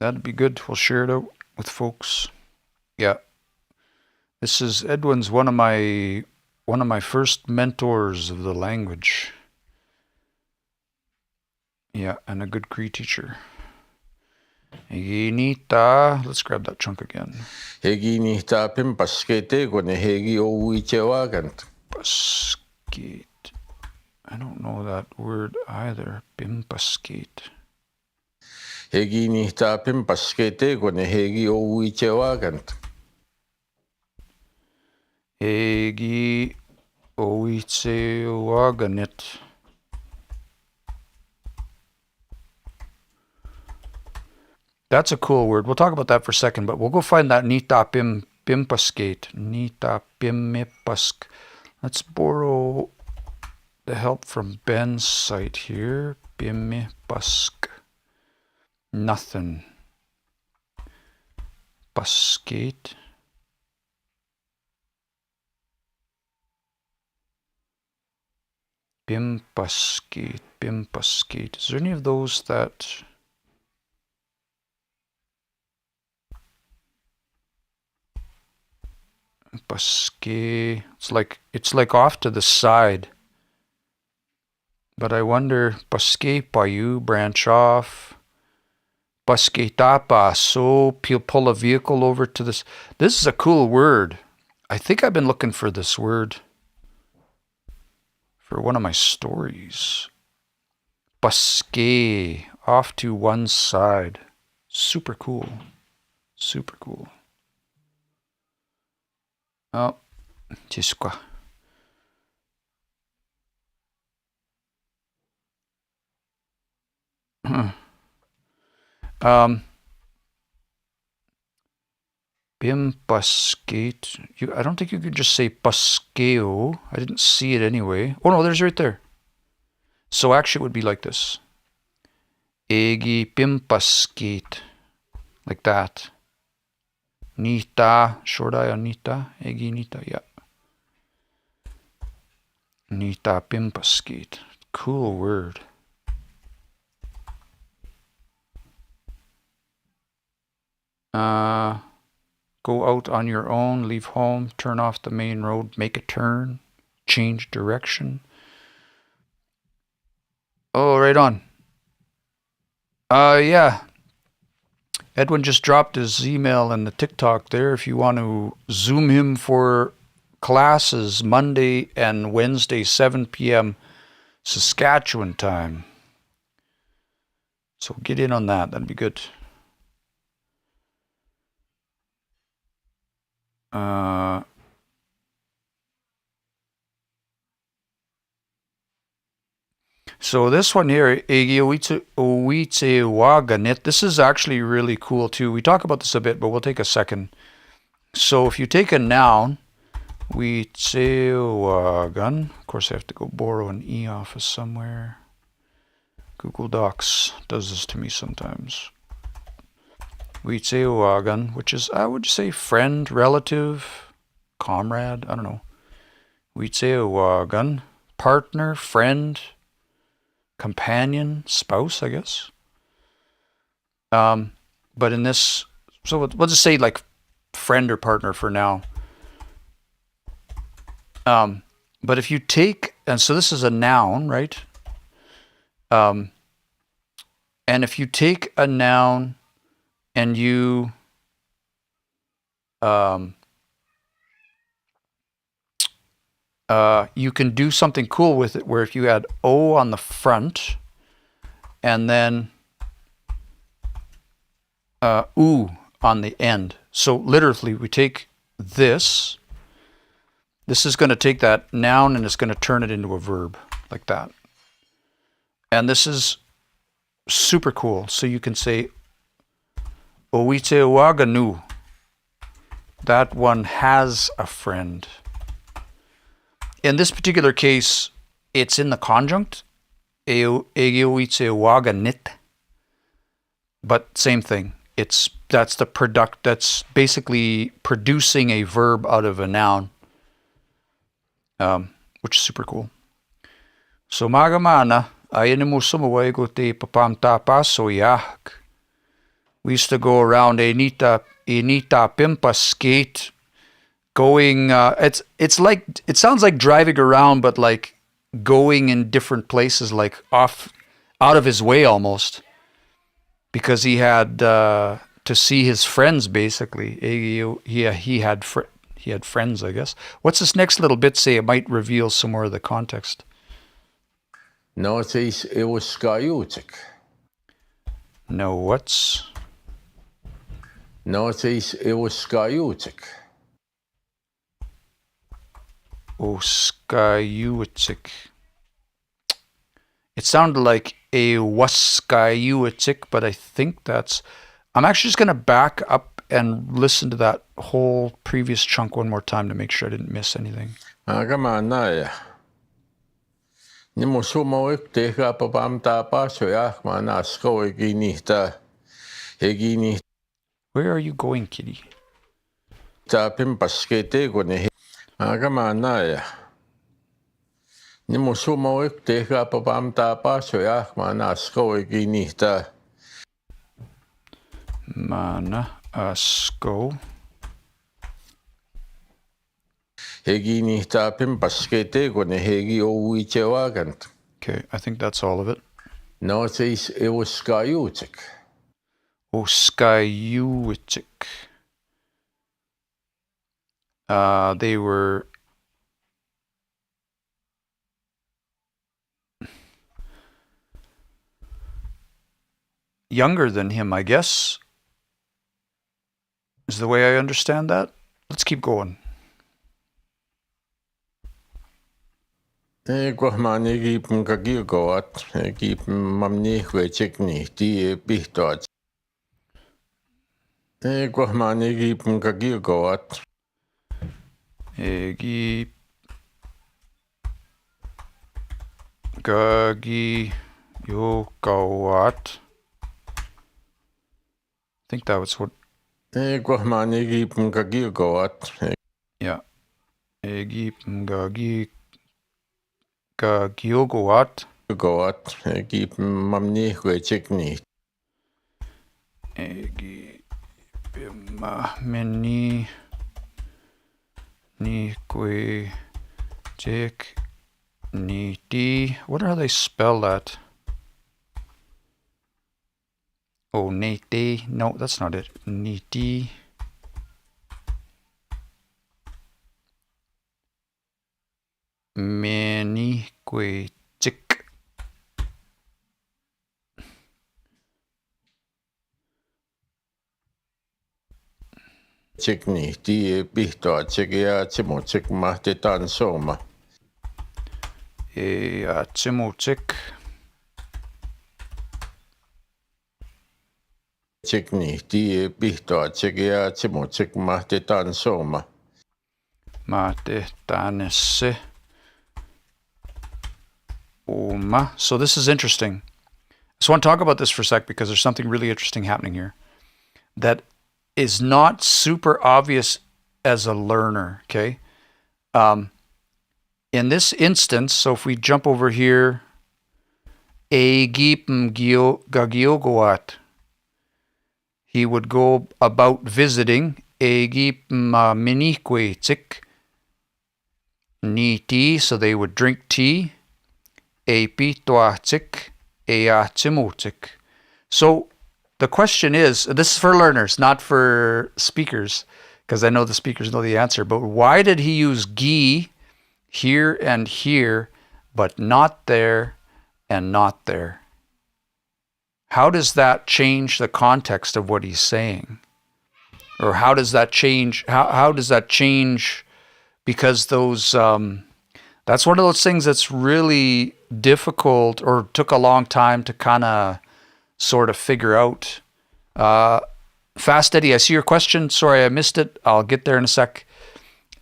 That'd be good. We'll share it out with folks. Yeah. This is Edwin's one of my first mentors of the language. Yeah, and a good Cree teacher. Nita. Let's grab that chunk again. Hegi nihta pimpaskete kone hegi owichewagant. Paskate. I don't know that word either. Bimpaskate. Hegi nihta pimpaskete kone hegi owichewagant. Hegi owichewaganet. That's a cool word. We'll talk about that for a second, but we'll go find that nita pimpaskate. Nita pimipask. Let's borrow the help from Ben's site here. Bimipask. Nothing. Paskate. Bimbaskate, Bimbaskate. Is there any of those that... Baske. It's like off to the side. But I wonder, Baske Payu, branch off. Baske Tapa, so pull a vehicle over to this. This is a cool word. I think I've been looking for this word for one of my stories. Baske, off to one side. Super cool. Super cool. Oh, Tisqa. Bimbaskate. I don't think you could just say baskeo. I didn't see it anyway. Oh no, there's right there. So actually it would be like this. Egi bimbaskate. Like that. Nita. Short eye on Nita. Egi Nita, yeah. Nita bimbaskate. Cool word. Go out on your own, leave home, turn off the main road, make a turn, change direction. Oh, right on. Yeah. Edwin just dropped his email in the TikTok there if you want to Zoom him for classes Monday and Wednesday, 7 p.m. Saskatchewan time. So get in on that. That'd be good. So this one here, Oitewaganit, this is actually really cool too. We talk about this a bit, but we'll take a second. So if you take a noun, Oitewagan, of course I have to go borrow an E office somewhere. Google Docs does this to me sometimes. Oitewagan, which is, I would say, friend, relative, comrade, I don't know. Oitewagan, partner, friend, companion, spouse, I guess. But in this, so we'll just say like friend or partner for now. But if you take, and so this is a noun, right? And if you take a noun and you you can do something cool with it where if you add O on the front and then U on the end. So literally we take this. This is going to take that noun and it's going to turn it into a verb like that. And this is super cool. So you can say Oitewaganu. That one has a friend. In this particular case, it's in the conjunct. Eoitewaganit. But same thing. That's basically producing a verb out of a noun. Which is super cool. So magamana ayenimu sumaway te papam tapaso yak. We used to go around Enita Pimpa skate, going. It's like, it sounds like driving around, but like going in different places, like out of his way almost, because he had to see his friends basically. He had friends, I guess. What's this next little bit say? It might reveal some more of the context. No, it was skayutik. No, what's? No, it was skayutik. Oh, skayutik. It sounded like a waskayutik, but I think that's... I'm actually just going to back up and listen to that whole previous chunk one more time to make sure I didn't miss anything. Agamana. Nimo sumoik teka papam tapaso yak mana sko eginita. Where are you going, kitty? Ta pimpa skate gone. Agamana. Ni mo sumo ik teka papam tapa so yak mana sko ikinihta. Mana asko. Hegi nihta pimpaskete kone hegi o uichewagant. Okay, I think that's all of it. No, it was skayutik. Oskayuichik. They were younger than him, I guess, is the way I understand that. Let's keep going. Kohmani gipm kagilgoat, gipm mamni wechikni, die bihtot. Kohmani gipm kagilgoat. Egi Gagi Yogawat. I think that was what. Kohmani gipm kagilgoat. Yeah. Egi Gagi Gagiogawat. Goat, gipm mamni wechikni. Egi Mini Nikwe Jake Niti. What are they spell that? Oh, Niti. No, that's not it. Niti. Menikwe Chik. Chikni, die bihtot, chikia chimo chikma titan soma. Chimochik. Chikni, die bihtot, chikia chimo chikma titan soma. Mate Tanesse. Oma. So this is interesting. I just want to talk about this for a sec because there's something really interesting happening here that is not super obvious as a learner, okay? In this instance, so if we jump over here, Egipm Gagiogoat, he would go about visiting Egipm Miniquetik Niti, so they would drink tea, Epitoatik, Eachimotik. So the question is, this is for learners, not for speakers, because I know the speakers know the answer, but why did he use gi here and here, but not there and not there? How does that change the context of what he's saying? Or how does that change? How does that change? Because those, that's one of those things that's really difficult or took a long time to kind of sort of figure out. Fast Eddie, I see your question. Sorry, I missed it. I'll get there in a sec.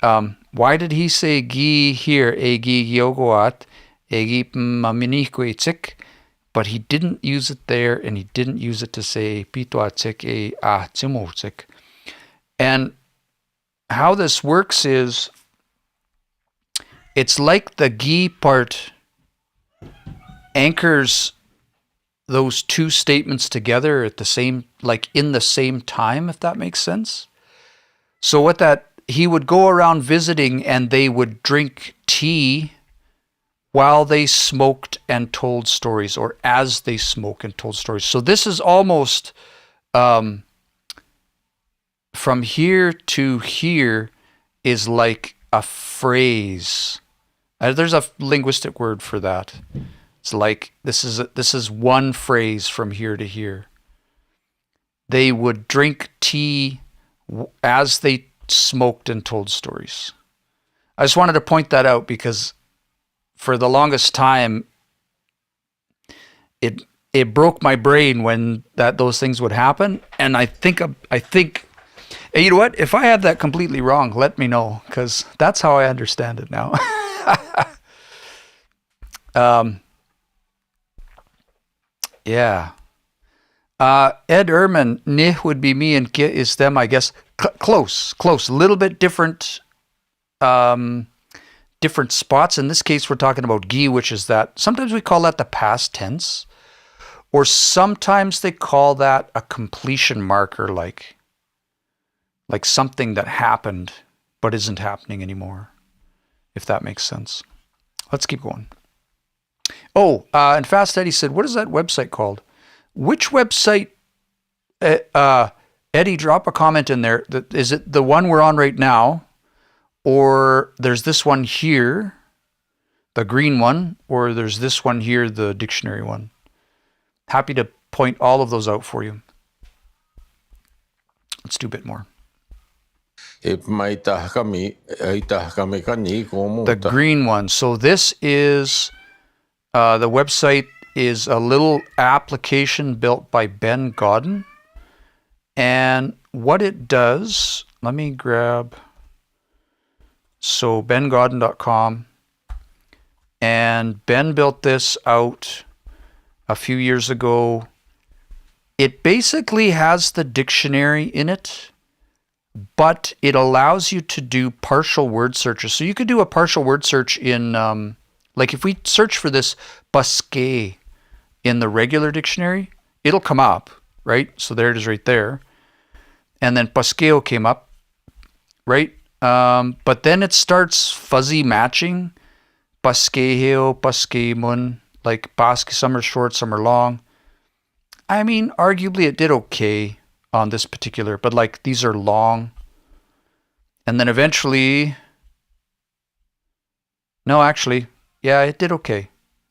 Why did he say gi here, egi yogoat, egi maminiquetik, but he didn't use it there, and he didn't use it to say pitoatik e timotik? And how this works is, it's like the gi part anchors those two statements together at the same, like in the same time, if that makes sense. So what that, he would go around visiting and they would drink tea while they smoked and told stories, or as they smoke and told stories. So this is almost from here to here is like a phrase. There's a linguistic word for that. It's like this is one phrase from here to here. They would drink tea as they smoked and told stories. I just wanted to point that out because for the longest time it broke my brain when those things would happen, and I think hey, you know what? If I have that completely wrong, let me know, because that's how I understand it now. Yeah. Ed Ehrman, Nih would be me and Git is them, I guess. Close. A little bit different different spots. In this case, we're talking about gi, which is that, sometimes we call that the past tense, or sometimes they call that a completion marker, like something that happened but isn't happening anymore, if that makes sense. Let's keep going. Oh, and Fast Eddie said, what is that website called? Which website, Eddie, drop a comment in there. Is it the one we're on right now? Or there's this one here, the green one, or there's this one here, the dictionary one. Happy to point all of those out for you. Let's do a bit more. The green one. So this is, the website is a little application built by Ben Godden. And what it does, let me grab, so bengodden.com. And Ben built this out a few years ago. It basically has the dictionary in it, but it allows you to do partial word searches. So you could do a partial word search in, like if we search for this busquet in the regular dictionary, it'll come up, right? So there it is right there. And then pasqueo came up, right? But then it starts fuzzy matching. Pasqueo, pasquemun, like basque, some are short, some are long. I mean, arguably it did okay on this particular, but like these are long. And then eventually, no, actually, yeah, it did okay.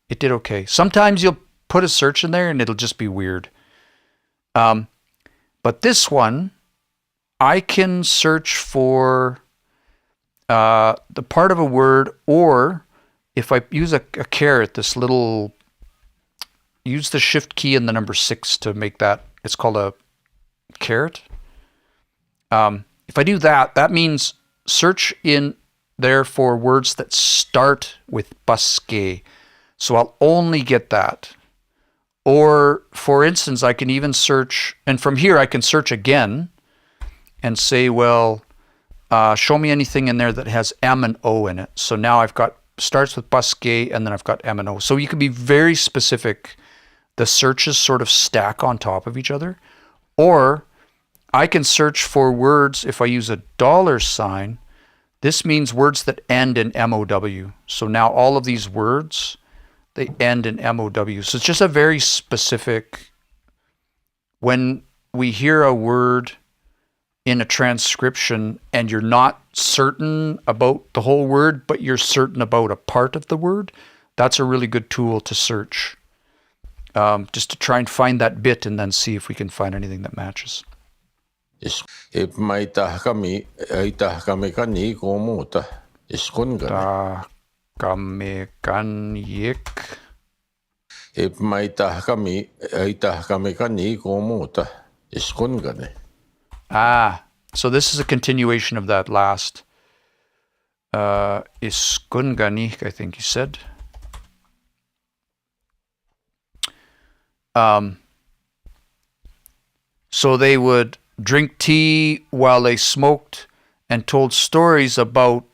It did okay. Sometimes you'll put a search in there and it'll just be weird. But this one, I can search for the part of a word, or if I use a caret, this little, use the shift key and the number 6 to make that, it's called a caret. If I do that, that means search in there for words that start with busque. So I'll only get that. Or for instance, I can even search, and from here I can search again and say, well, show me anything in there that has M and O in it. So now I've got, starts with busque, and then I've got M and O. So you can be very specific. The searches sort of stack on top of each other. Or I can search for words, if I use a $sign, this means words that end in MOW. So now all of these words, they end in MOW. So it's just a very specific, when we hear a word in a transcription and you're not certain about the whole word, but you're certain about a part of the word, that's a really good tool to search. Just to try and find that bit and then see if we can find anything that matches. So this is a continuation of that last Iskunganik, I think you said. So they would drink tea while they smoked and told stories about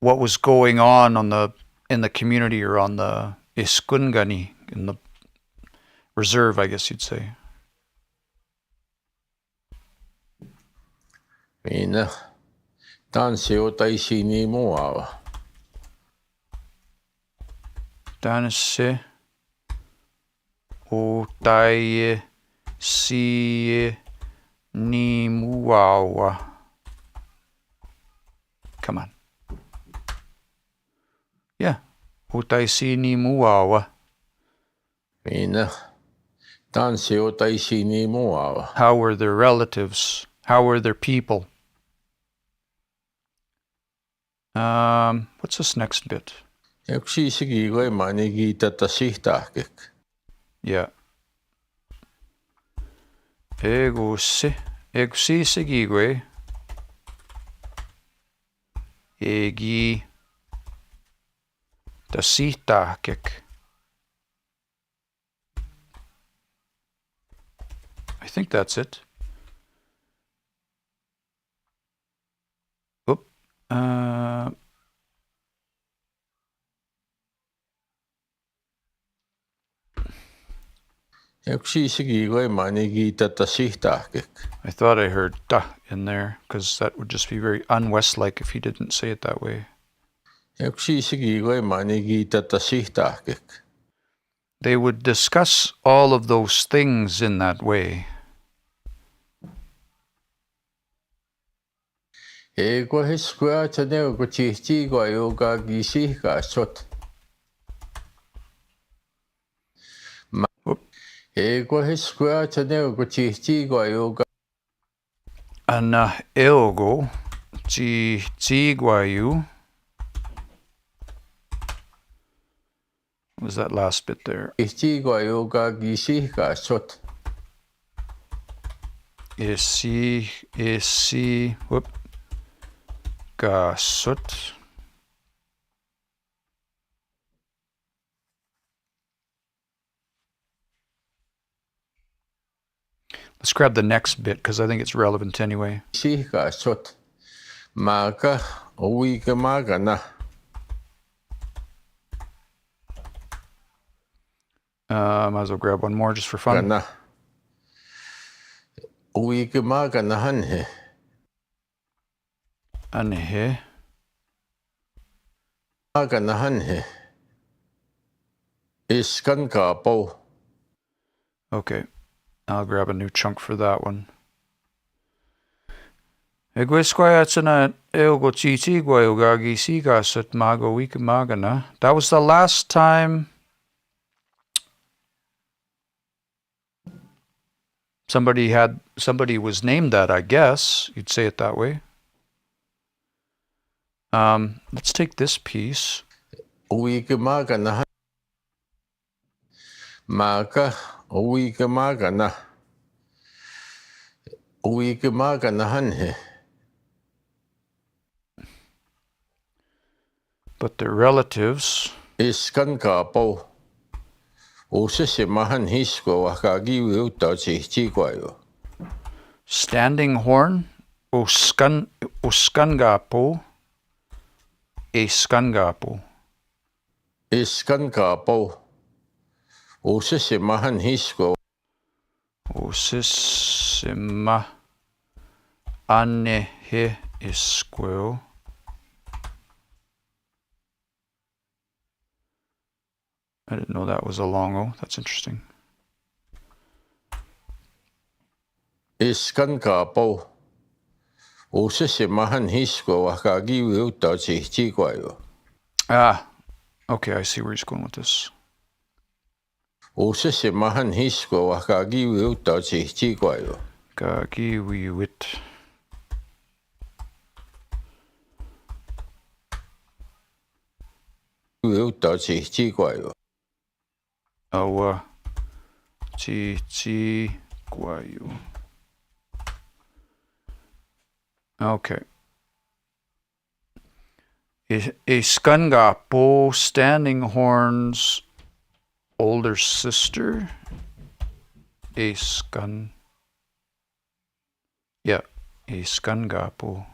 what was going on in the community, or on the Iskungani, in the reserve, I guess you'd say. Mina tansio taisini muava. Tanse o tai si ni muawa. Come on. Yeah. O tai si ni muawa. Mina tansio taisini muava. How were their relatives? How were their people? What's this next bit? Yeah. Egusi seguigue. Egi tasihtakek. I think that's it. Eksisigigoi manigi tatasihtakik. I thought I heard da in there, because that would just be very un-West-like if he didn't say it that way. Eksisigigoi manigi tatasihtakik. They would discuss all of those things in that way. Ego hiskua taneo kuchihti go yoga gisihka sot. Ego hiskua taneo kuchihti go yoga. Ana eogo chi guayu. What was that last bit there? Ihti go yoga gisihka sot. Isi, whoop, gasut. Let's grab the next bit because I think it's relevant anyway. Sihka sot. Maka owiga magana. Might as well grab one more just for fun. Gana. Owiga magana hanhe. Anhe. Magana hanhe. Iskan kapo. Okay, I'll grab a new chunk for that one. That was the last time somebody was named that, I guess. You'd say it that way. Let's take this piece. Maka owiga magana. Owiga magana hanhe. But they're relatives. Iskan kapo. Osese mahan hisko wakagi uta chihchikwayo. Standing horn. Oskangapo. Eskangapo. Iskan kapo. Osese mahan hisko. Osisima anehe isquo. I didn't know that was a long O. That's interesting. Iskan kapo. Osese mahan hisko wakagi uta chihchikwayo. Ah, okay, I see where he's going with this. Osese mahan hisko wakagi uta chihchikwayo. Gagiwiwit. Uta chihchikwayo. Awa chi guayu. Okay. A skungapo, standing horns, older sister. A skun. Yeah, a skungapo.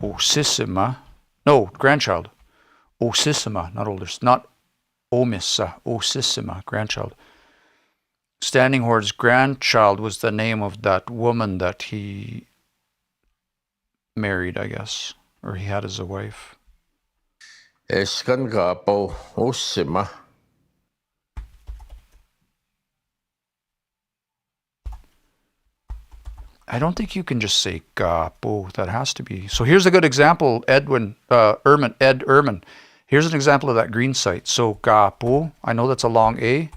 Osissima. No, grandchild. Osissima, not older. Not Omissa. Osissima, grandchild. Standing Horn's grandchild was the name of that woman that he married, I guess, or he had as a wife. Eskan kapo osima. I don't think you can just say gapo. That has to be. So here's a good example, Ed Ehrman. Here's an example of that green site. So gapo, I know that's a long A.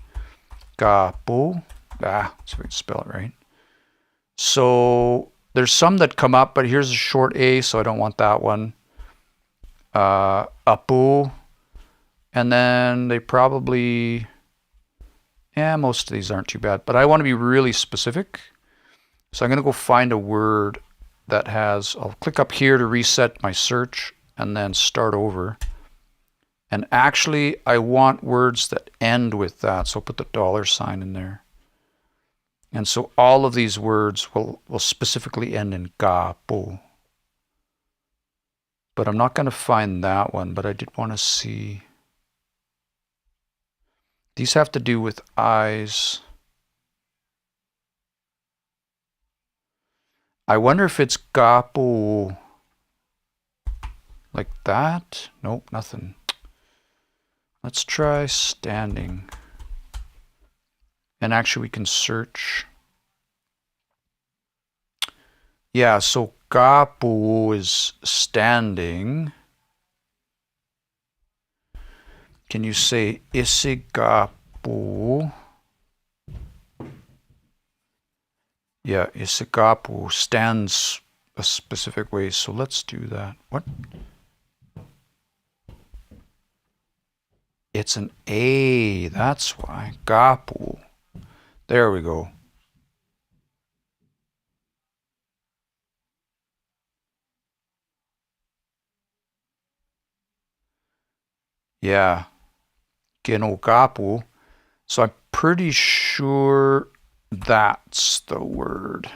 Gapo. So we can spell it right. So there's some that come up, but here's a short A, so I don't want that one. Apu. And then they probably, most of these aren't too bad, but I want to be really specific. So I'm going to go find a word that has, I'll click up here to reset my search and then start over. And actually, I want words that end with that. So I'll put the $sign in there. And so all of these words will specifically end in gapo. But I'm not going to find that one, but I did want to see. These have to do with eyes. I wonder if it's gapu like that. Nope, nothing. Let's try standing. And actually we can search. Yeah, so gapu is standing. Can you say isigapu? Yeah, isigapu stands a specific way, so let's do that. What? It's an A, that's why. Gapu. There we go. Yeah. Ginogapu. So I'm pretty sure that's the word.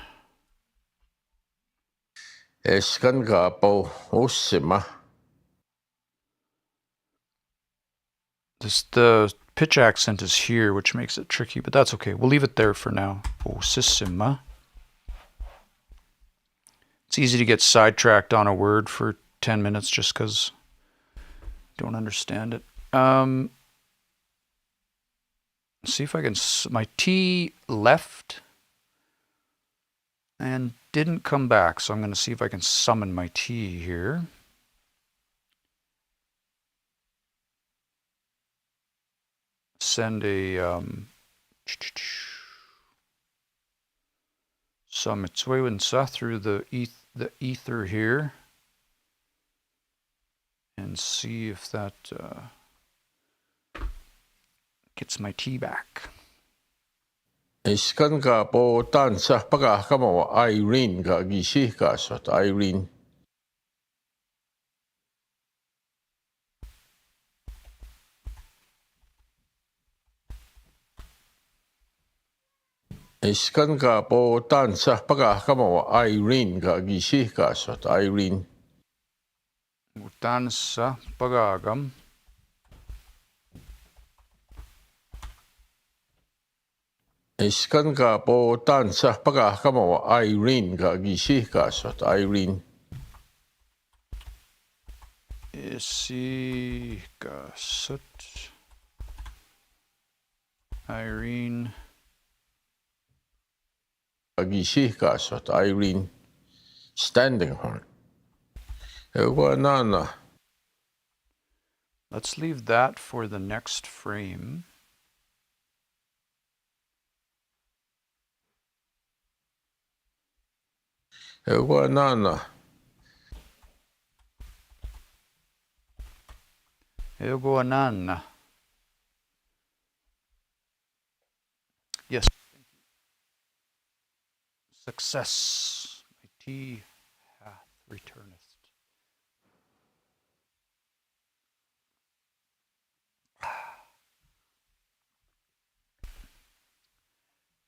Eskan gapo usima. The pitch accent is here, which makes it tricky, but that's okay. We'll leave it there for now. Osissima. It's easy to get sidetracked on a word for 10 minutes just because don't understand it. See if I can. My T left and didn't come back, so I'm going to see if I can summon my T here. Send a Summitswewinsa through the ether here and see if that gets my T back. Eskan gapo tansa pagkakamo Irene gagisi kasot Irene. Eskan gapo tansa pagkakamo Irene gagisi kasot Irene. Tansa pagagam. Eskan gapo tansa pagkakamo Irene gagisi kasot Irene. Isi kasut Irene. Gagisi kasot Irene. Standing heart. Nana. Let's leave that for the next frame. Nana. Egoanana. Yes. Success. My T hath returneth.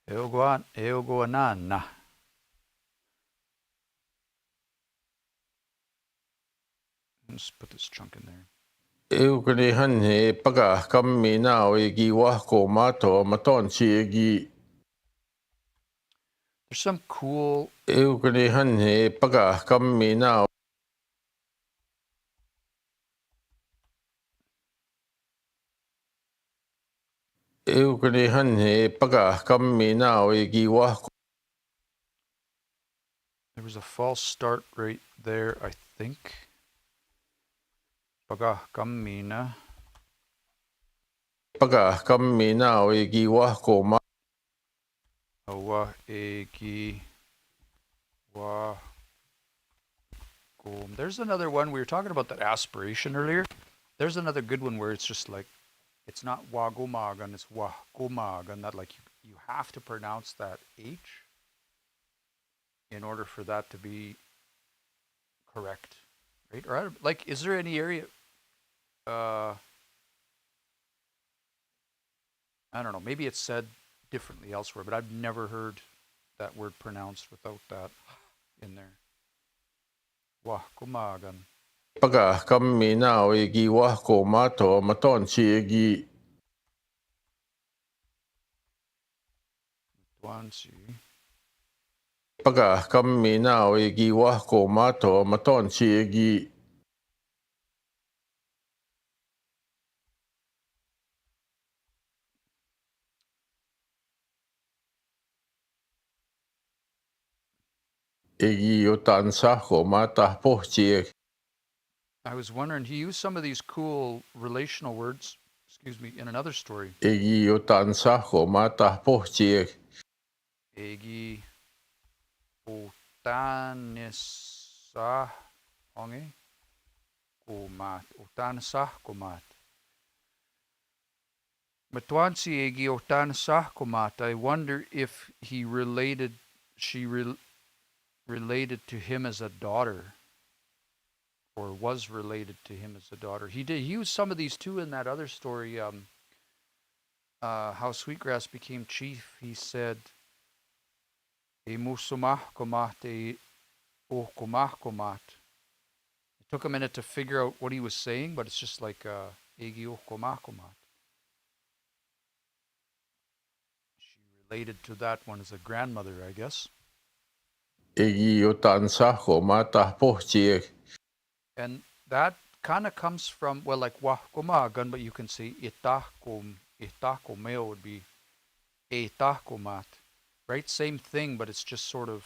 Eogoanana. Let's put this chunk in there. Eukanihan he pagkakam minaw igiwa ko mato maton si There's some cool. Eukanihan he pagkakam minaw. Eukanihan he pagkakam minaw igiwa. There was a false start right there, I think. Pagkakam mina. Pagkakam minaw igiwa ko ma. Awa egi wa gom. There's another one. We were talking about that aspiration earlier. There's another good one where it's just like, it's not wagomagan, it's wagomagan. That like you have to pronounce that H in order for that to be correct, right? Or like, is there any area? I don't know. Maybe it's said differently elsewhere, but I've never heard that word pronounced without that in there. Wagomagan. Pagkakam minaw igiwa ko mato maton si Tuansi. Paka kami na o igi wako mato matonsi igi o tansa ko mata pohti I was wondering, he used some of these cool relational words, excuse me, in another story. igi o tansa ko mata pohti Egi utanisah onge kumat. Utanisah kumat. Matuansi egi utanisah kumat. I wonder if she related to him as a daughter, or was related to him as a daughter. He used some of these too in that other story, how Sweetgrass became chief. He said, "E musumah komat e oh komah komat." It took a minute to figure out what he was saying, but it's just like egi oh komah komat. She related to that one as a grandmother, I guess. igi o tansa ko mata pohti And that kind of comes from, well, like wah komagan, but you can say itah komeo would be etah komat, right? Same thing, but it's just sort of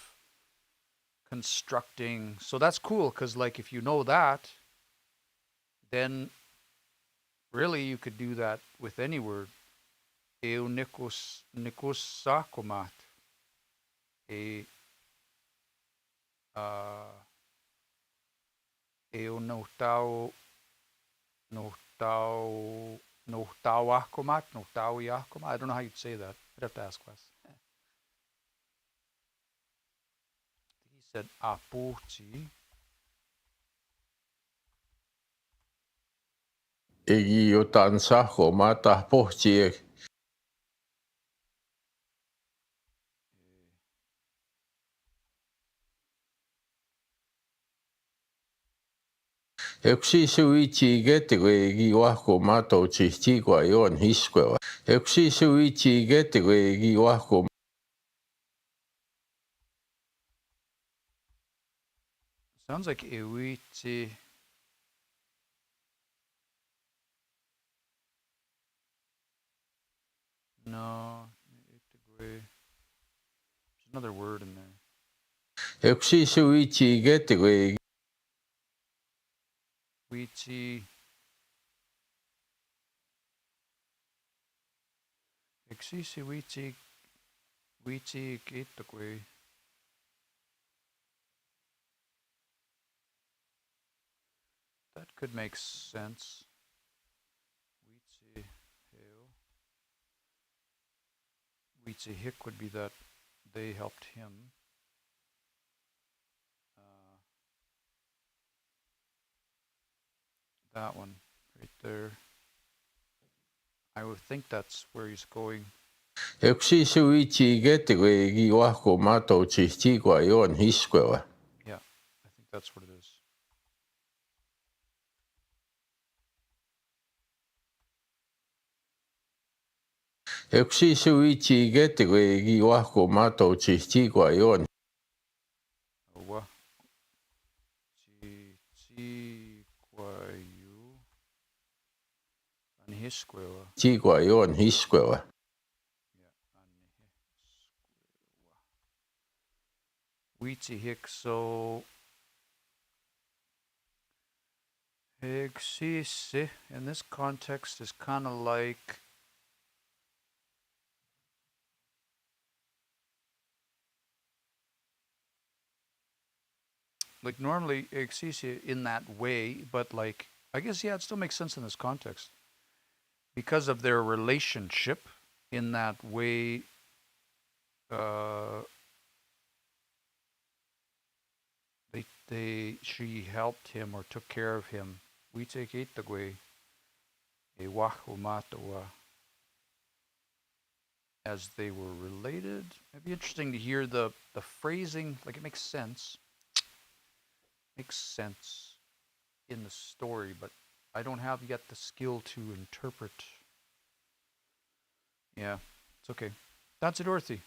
constructing. So that's cool, because like if you know that, then really you could do that with any word. Eu nikos sakomat. E eu no tau ahkomat, no tau ahkomat. I don't know how you'd say that. I'd have to ask Wes. He said aputi. igi o tansa ko mata pohti Eksi suichi gete igi wako mato chichi kwa yon hiskwa. Eksi suichi gete igi wako Sounds like ewiti. No, there's another word in there. Eksi suichi gete igi Witi. Exisi witi kitakwe. That could make sense. Witi heo. Witi hick would be that they helped him. That one right there. I would think that's where he's going. Eksi suichi gete igi wako mato chichi kwa yon hiskwa. Yeah, I think that's what it is. Eksi suichi gete igi wako mato chichi kwa yon. Owa. Chi kwayu. Anhiskwewa. Chi kwa yon hiskwa. Yeah, anhiskwewa. Witi hick, so existe in this context is kind of like normally existe in that way, but like I guess yeah, it still makes sense in this context because of their relationship in that way. She helped him or took care of him. We take itagwe a wahumatawa as they were related. It'd be interesting to hear the phrasing. Like it makes sense. Makes sense in the story, but I don't have yet the skill to interpret. Yeah, it's okay. That's it, Dorothy.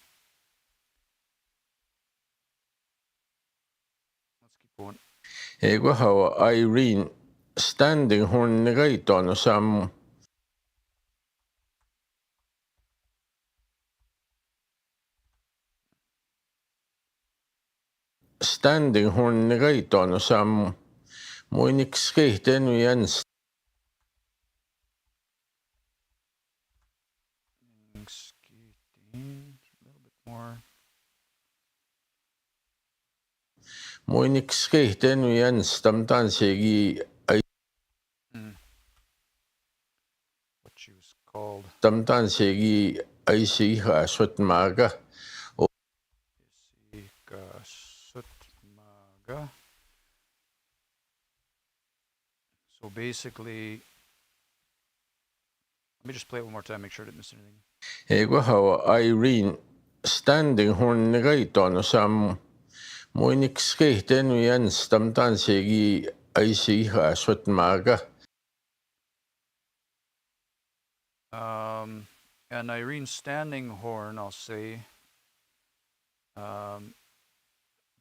Ego how Irene standing horn negator some standing horn negator some moinik skaten Jens. Skating, a little bit more. Moinik skaten Jens tamtan segi What she was called. tamtan segi IC Sut Maga. Sutmaga. So basically, let me just play it one more time, make sure I didn't miss anything. Ego how Irene standing horn negator some moinik skaten Jens tamtan segi IC Sut Maga. And Irene Standing Horn, I'll say,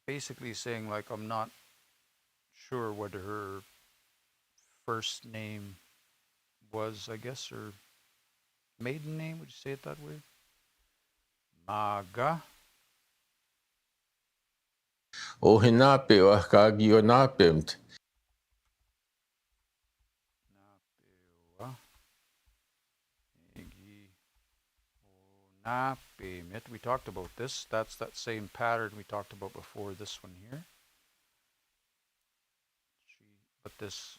basically saying like I'm not sure what her first name was, I guess, or maiden name. Would you say it that way? Maga. O hinape o kagi o napemt. Napimit. We talked about this. That's that same pattern we talked about before this one here. But this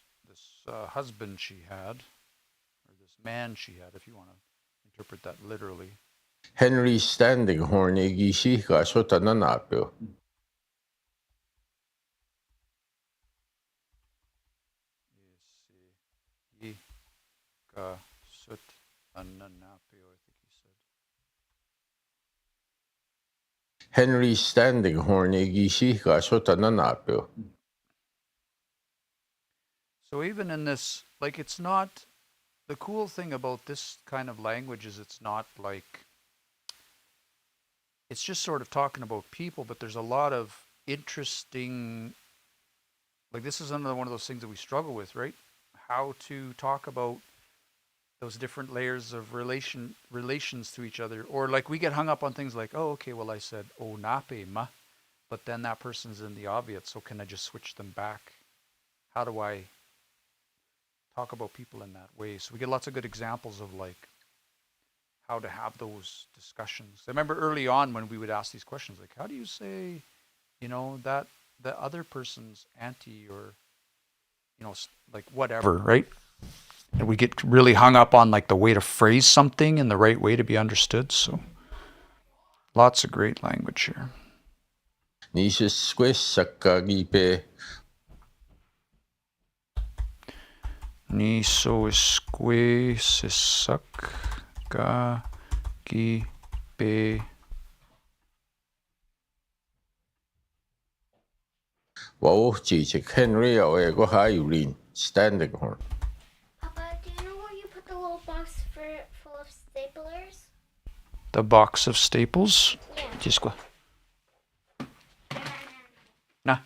husband she had, or this man she had, if you want to interpret that literally. Henry Standing Horn igishi ka so tananapyo. Sut ananapyo, I think he said. Henry Standing Horn igishi ka so tananapyo. So even in this, like, it's not, the cool thing about this kind of language is it's not like, it's just sort of talking about people, but there's a lot of interesting, like this is another one of those things that we struggle with, right? How to talk about those different layers of relations to each other. Or like we get hung up on things like, oh, okay, well I said, oh, nape ma, but then that person's in the obvious, so can I just switch them back? How do I talk about people in that way? So we get lots of good examples of like how to have those discussions. I remember early on when we would ask these questions, like, how do you say, you know, that the other person's auntie, or, you know, like whatever, right? And we get really hung up on like the way to phrase something in the right way to be understood. So lots of great language here. Nisis squis sakagipe. Niso sque sisak ga gi be. Wow, chichik Henry o ego Irene Standing Horn. Papa, do you know where you put the little box full of staplers? The box of staples? Yeah. Just go. Nah.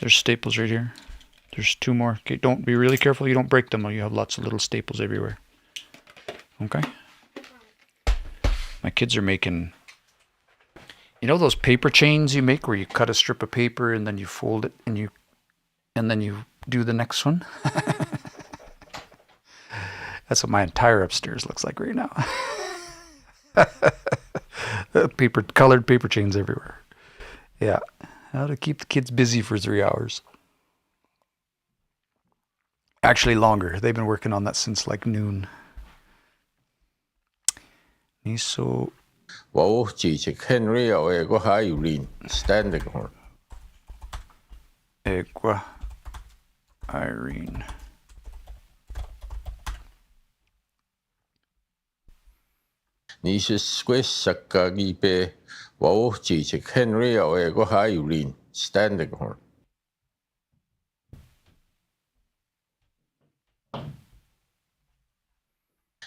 There's staples right here. There's two more. Okay, don't be really careful. You don't break them, or you have lots of little staples everywhere. Okay? My kids are making, you know those paper chains you make where you cut a strip of paper and then you fold it and then you do the next one? That's what my entire upstairs looks like right now. Colored paper chains everywhere. Yeah. How to keep the kids busy for 3 hours. Actually longer. They've been working on that since like noon. Niso. Wow, chichik Henry o ego Irene Standing Horn. Egua. Irene. Nisis squis sakagipe. Wow, chichik Henry o ego Irene Standing Horn.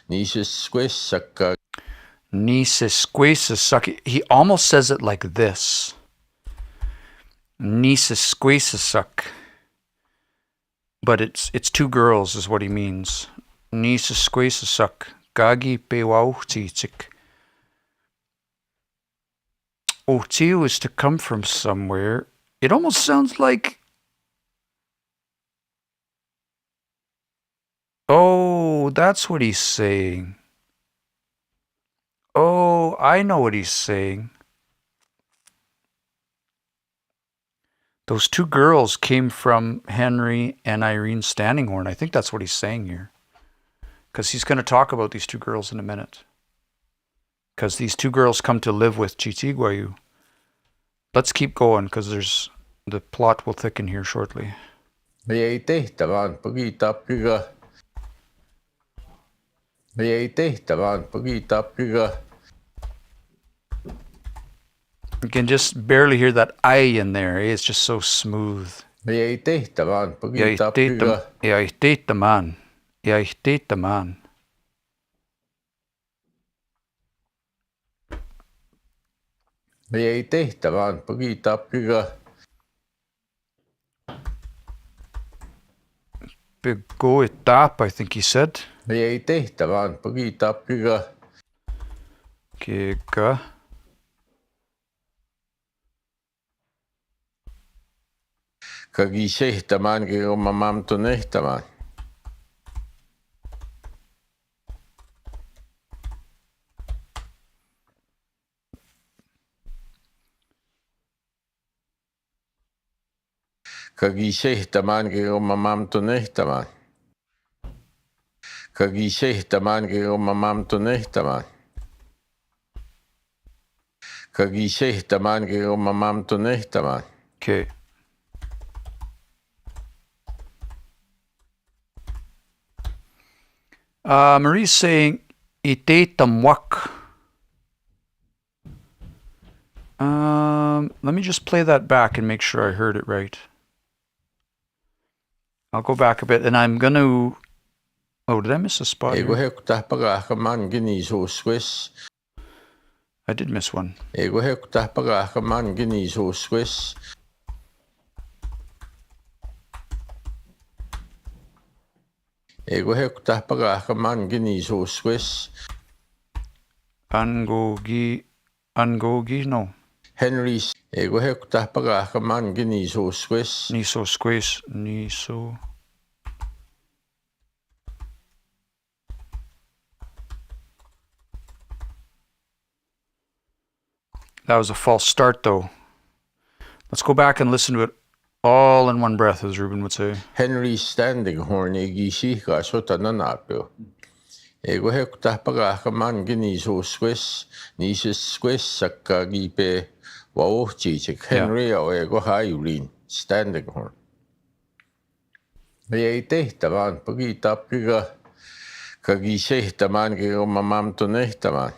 Nisis squis sakag. He almost says it like this. Nisisqueesasuck. But it's two girls is what he means. Nisisqueesasuck. Gagi pewauchtichik. Otiu is to come from somewhere. It almost sounds like... Oh, that's what he's saying. Oh, I know what he's saying. Those two girls came from Henry and Irene Standinghorn. I think that's what he's saying here. Because he's going to talk about these two girls in a minute. Because these two girls come to live with Chitigwayu. Let's keep going because the plot will thicken here shortly. Ei tehtävään pagitappiga. Ei tehtävään pagitappiga. You can just barely hear that I in there. It's just so smooth. Ei tehtävään Jäi pagitappiga. tehtämään. Jäi tehtämään. Ei tehtävään pagitappiga. Go it tap, I think he said. Ei tehtävään pagitappiga. Kika. Kagi sehtämään kiroma mamto nehtämään. Kagi sehtämään kiroma mamto nehtämään. Kagi sehtämään kiroma mamto nehtämään. Kagi sehtämään kiroma mamto nehtämään. Okay. Marie's saying, "Iteitamwak." Let me just play that back and make sure I heard it right. I'll go back a bit, and I'm gonna... Oh, did I miss a spot Ego here? hektahpagaakaman ginisuusquis. I did miss one. Ego hektahpagaakaman ginisuusquis. Ego hektahpagaakaman ginisuusquis. Angogi, no. Henry's ego hektahpagaakaman ginisuusquis. Niso squace, niso. That was a false start, though. Let's go back and listen to it all in one breath, as Ruben would say. Henry Standinghorn egishika sotananapio. Ego hektahpagaakaman ginisuusquis. Nisisquis sakkagipe wauchtichik. Henry o ego Irene Standinghorn. Ei tehtävään pagitappiga. Kagi sehtämään kiroma mamto nehtämään.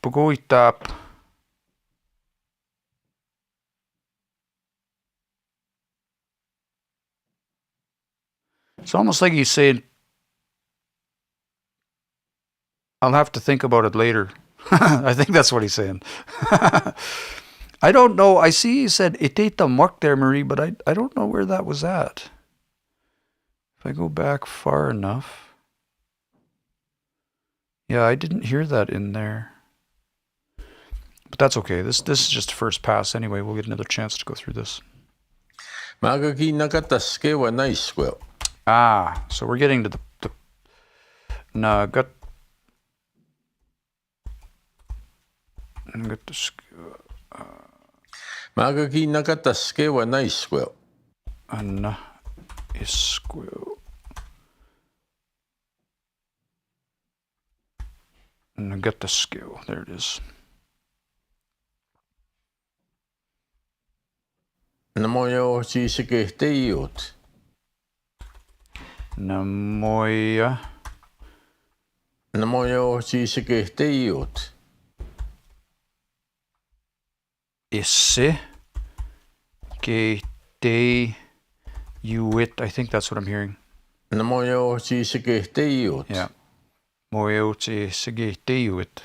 Pagoitap. It's almost like he's saying, I'll have to think about it later. I think that's what he's saying. I don't know. I see he said Iteitamwak there, Marie, but I don't know where that was at. If I go back far enough. Yeah, I didn't hear that in there. But that's okay. This is just a first pass anyway. We'll get another chance to go through this. Magagi nakataskewa naisquil. Ah, so we're getting to the nagat. Magagi nakataskewa naisquil. Anna isquil. Nagata skill. There it is. Namoyo chisikehteiut. Namoya. Namoyo chisikehteiut. Isse. Gete. Uit. I think that's what I'm hearing. Namoyo chisikehteiut. Yeah. Moyoti sigiteuit.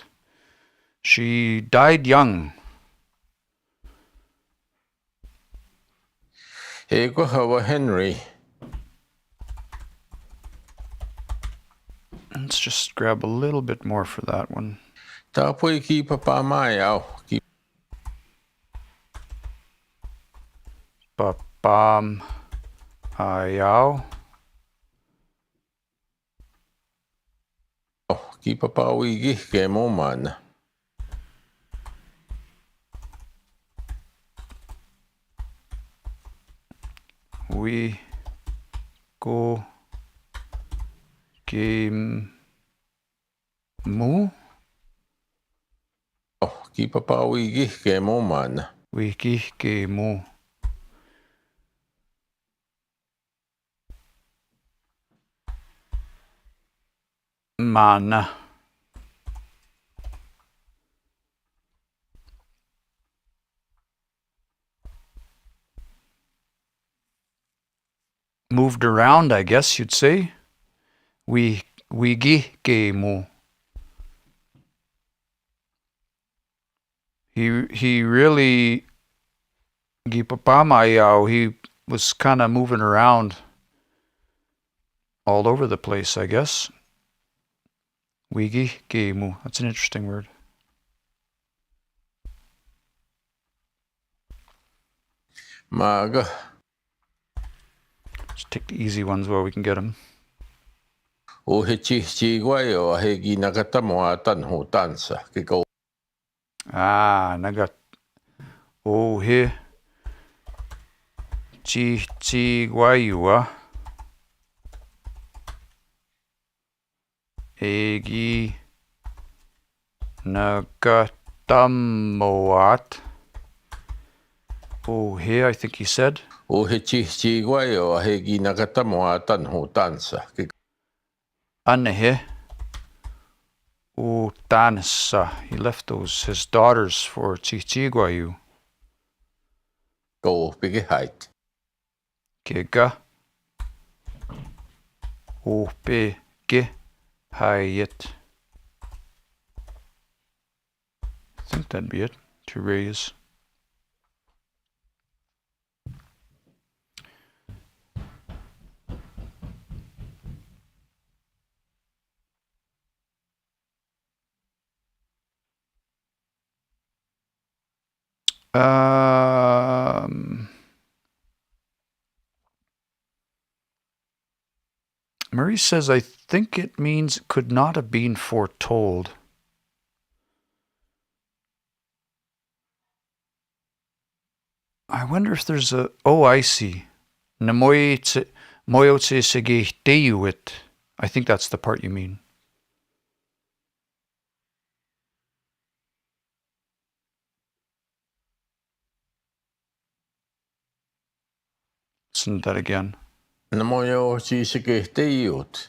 She died young. He ko hawa Henry. Let's just grab a little bit more for that one. Tapoi ki papa mai au. Ki Papam ayaw. ki papa wigi ke mo mana. We go game mu. Ki papa wigi ke mo mana. Wiki ke mu. Mana. Moved around, I guess you'd say. Wigi ke mu. He really Gipapamayaw, he was kind of moving around all over the place, I guess. Wigi gemu. That's an interesting word. Maga. Let's take the easy ones while we can get them. O he chi guai o he gi nakata mo atan ho tansa ki ko. Ah, nagat. Oh, he. Chi guayua. Egi nagatamoat. Oh, he, I think he said. O he chi guai o he gi nakata mo atan ho tansa ki Anehe. O Tansa. He left his daughters for Chichiguayu. ko pigi height. Kega. O pe ge hayet. I think that'd be it. To raise. Marie says, I think it means could not have been foretold. I wonder if there's a... Oh, I see. Moyotse sege deyuit. I think that's the part you mean. Listen to that again. Na mo yo chi se ke te iut.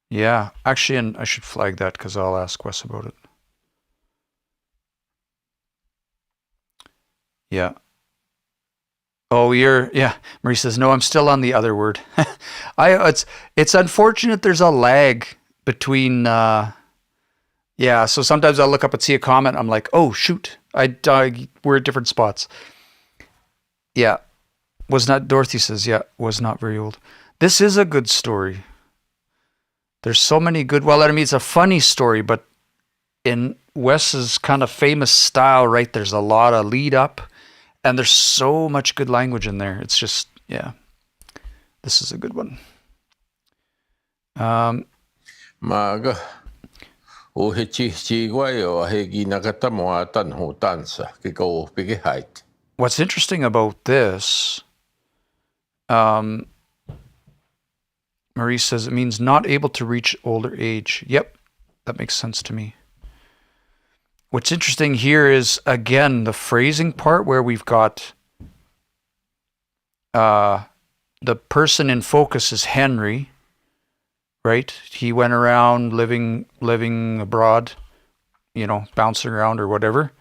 Yeah, actually, and I should flag that because I'll ask Wes about it. Yeah. Oh, yeah. Marie says, no, I'm still on the other word. It's unfortunate there's a lag between, yeah, so sometimes I'll look up and see a comment. I'm like, oh, shoot, we're at different spots. Yeah. Dorothy says, yeah, was not very old. This is a good story. There's so many good, well, I mean, it's a funny story, but in Wes's kind of famous style, right, there's a lot of lead up, and there's so much good language in there. It's just, yeah, this is a good one. Maga. O he chi guai o he gi nakata mo atan ho tansa ki ko pigi height. What's interesting about this, Marie says it means not able to reach older age. Yep, that makes sense to me. What's interesting here is, again, the phrasing part where we've got the person in focus is Henry, right? He went around living abroad, bouncing around or whatever.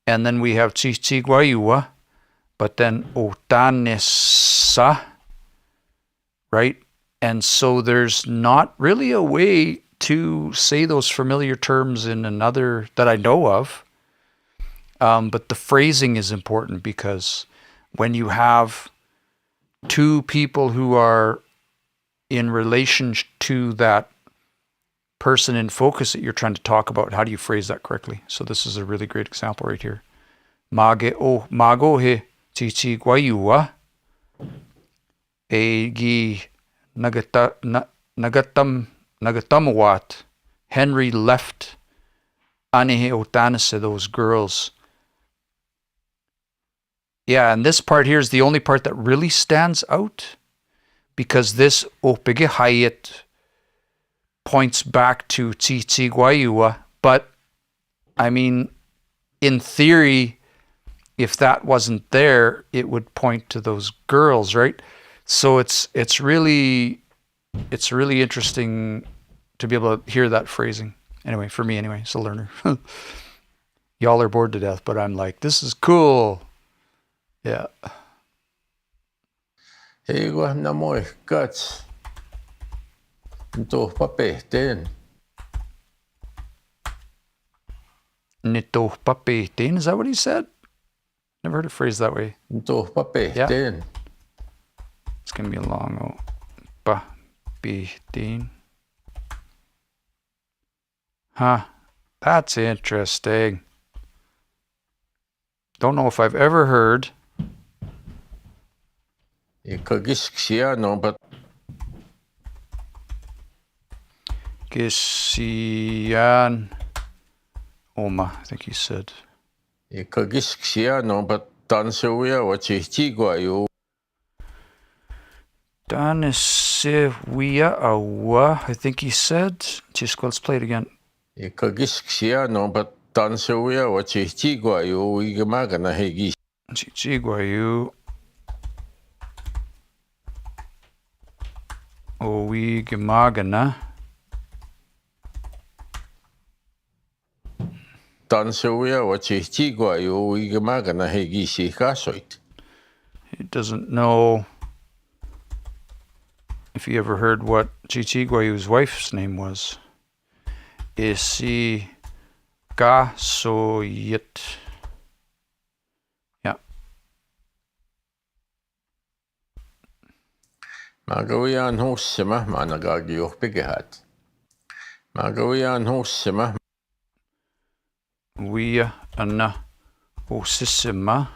And then we have Chichiguayua, but then Otanesa, right? And so there's not really a way to say those familiar terms in another that I know of. But the phrasing is important because when you have two people who are in relation to that person in focus that you're trying to talk about, how do you phrase that correctly? So this is a really great example right here. Mage o mago he chichi guayua egi nagatamawat. Henry left Anehe Otanase, those girls. Yeah, and this part here is the only part that really stands out because this opege hayet points back to Chichi Guayua. But, I mean, in theory, if that wasn't there, it would point to those girls, right? So it's really interesting to be able to hear that phrasing. Anyway, for me anyway, as a learner. Y'all are bored to death, but I'm like, this is cool. Yeah. Hey, go na moi guts. Nto papehten. Nito papehten, is that what he said? Never heard it phrased that way. Nto papehten. It's gonna be a long papehten. Huh. That's interesting. Don't know if I've ever heard. Ikagisksia but Gisian Oma, I think he said. Ikagisksia but tansewia wachichiguayu. Danisewia awa, I think he said. Just let's play it again. Ikagisksia but tansewia wachichiguayu igamagana hegi. Chichiguayu. Owi Gemagana. Tansewia wachichiguayu igamagana hegi si kasoit. He doesn't know if he ever heard what Chichiguayu's wife's name was. Isi Gasoyit. Yeah. Magawian hossema managagi pigehat. Magawian hossema. Wia Anna Osissima.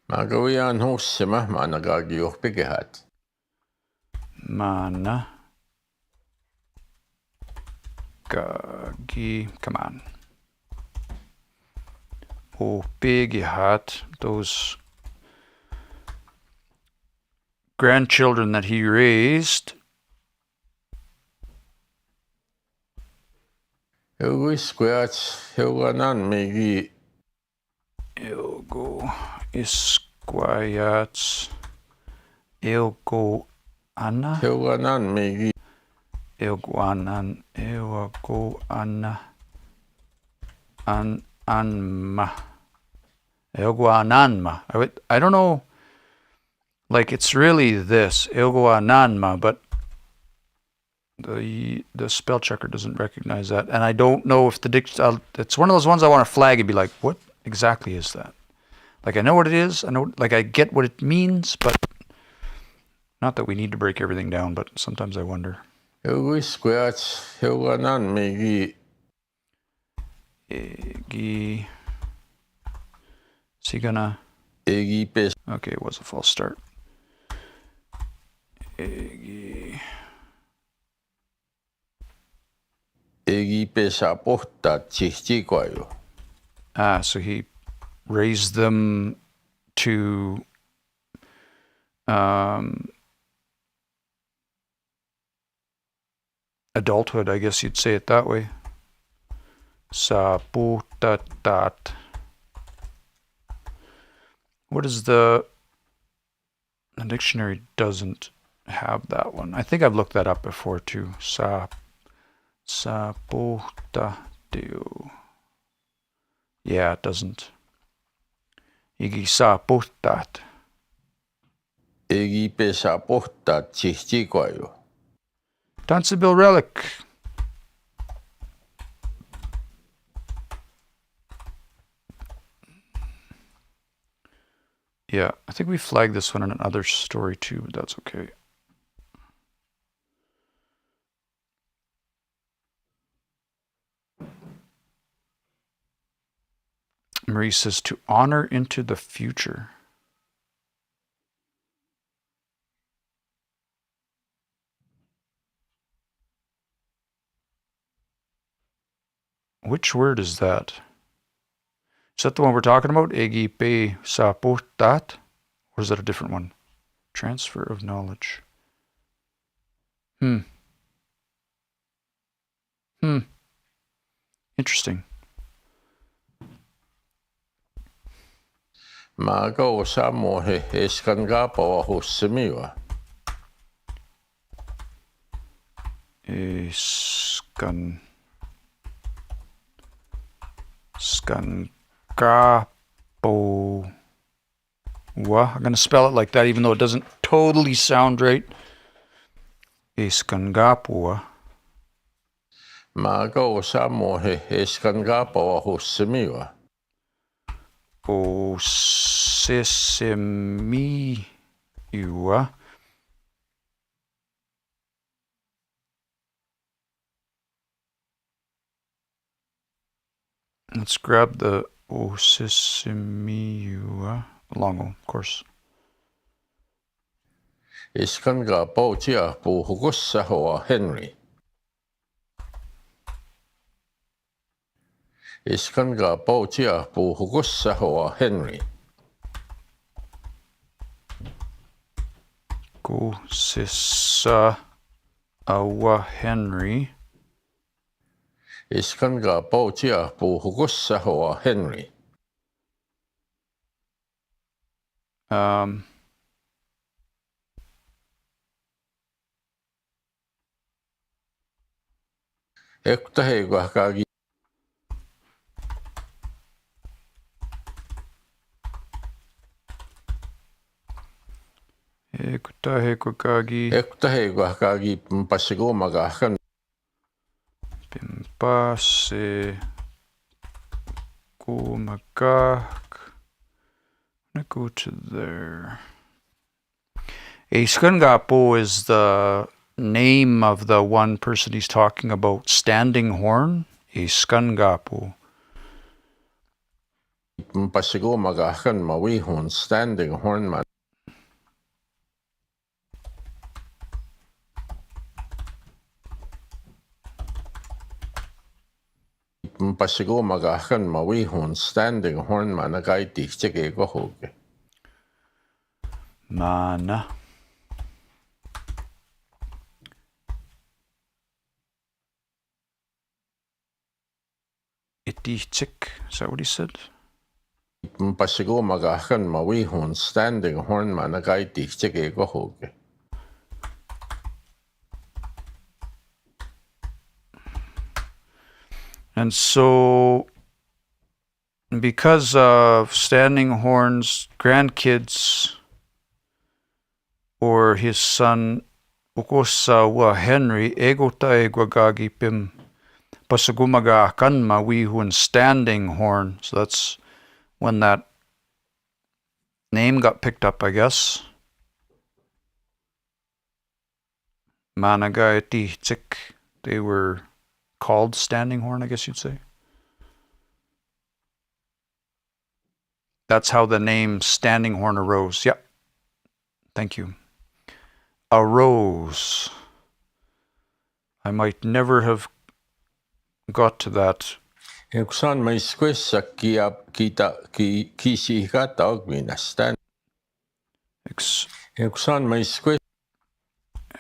Magawian hossema managagi pigehat. Mana Gagi, come on. Oh, big hat, those grandchildren that he raised. Hilganan megi. Ilgo Isquayats. Ilgo Anna. Hilganan megi. Ilguanan. Ilgo Anna. Anma. Ilguananma. I don't know. Like it's really this Ilguananma, but the spell checker doesn't recognize that, and I don't know if the it's one of those ones I want to flag and be like, what exactly is that? Like I know what it is, I know, like I get what it means, but not that we need to break everything down. But sometimes I wonder. Hilganan megi. Egi. Is he gonna? Egi pes. Okay, it was a false start. Egi. Egi pesa porta chichiguayu. Ah, so he raised them to adulthood, I guess you'd say it that way. Saputatat. What is the dictionary doesn't have that one. I think I've looked that up before too. Saputatu. Yeah, it doesn't. Igi saputat. Egi pesa porta chichiguayu. Danceable relic. Yeah, I think we flagged this one in another story too, but that's okay. Marie says to honor into the future. Which word is that? Is that the one we're talking about? Egipe sapotat? Or is that a different one? Transfer of knowledge. Interesting. Mago samohe eskangapo husimiwa. Skangapo. I'm going to spell it like that, even though it doesn't totally sound right. Skangapo. Mago samohe eskangapo husimiwa. O sesemiua. Let's grab the O sesemiua. Longo, of course. Iskangapo tia pu hugussa hoa Henry. Iskangapo tia pu hugussa hoa Henry. Go sisa awa Henry. Iskangapo tia pu hugussa hoa Henry. Ekutahegwa kagi. Ekutahegwa kagi mpasigo magakan. Pimpase go magak. I'm gonna go to there. A Skungapo is the name of the one person he's talking about, standing horn. A Skungapo. Mpasigo magakan mawihon standing horn man. Mpasigo magakan mawihon standing horn managay tichige go hoge. Mana. Itichik, is that what he said? Mpasigo magakan mawihon standing horn managay tichige go hoge. And so, because of Standing Horn's grandkids or his son Ukosawa Henry, Egota Egwagagi Pim Pasagumaga Kanma Wihun Standing Horn. So that's when that name got picked up, I guess. Managaiti Tik, they were called Standing Horn, I guess you'd say. That's how the name Standing Horn arose. Yep. Thank you. Arose. I might never have got to that. Eksan may squissa kita kisi katag minastan. Eksan may squiss.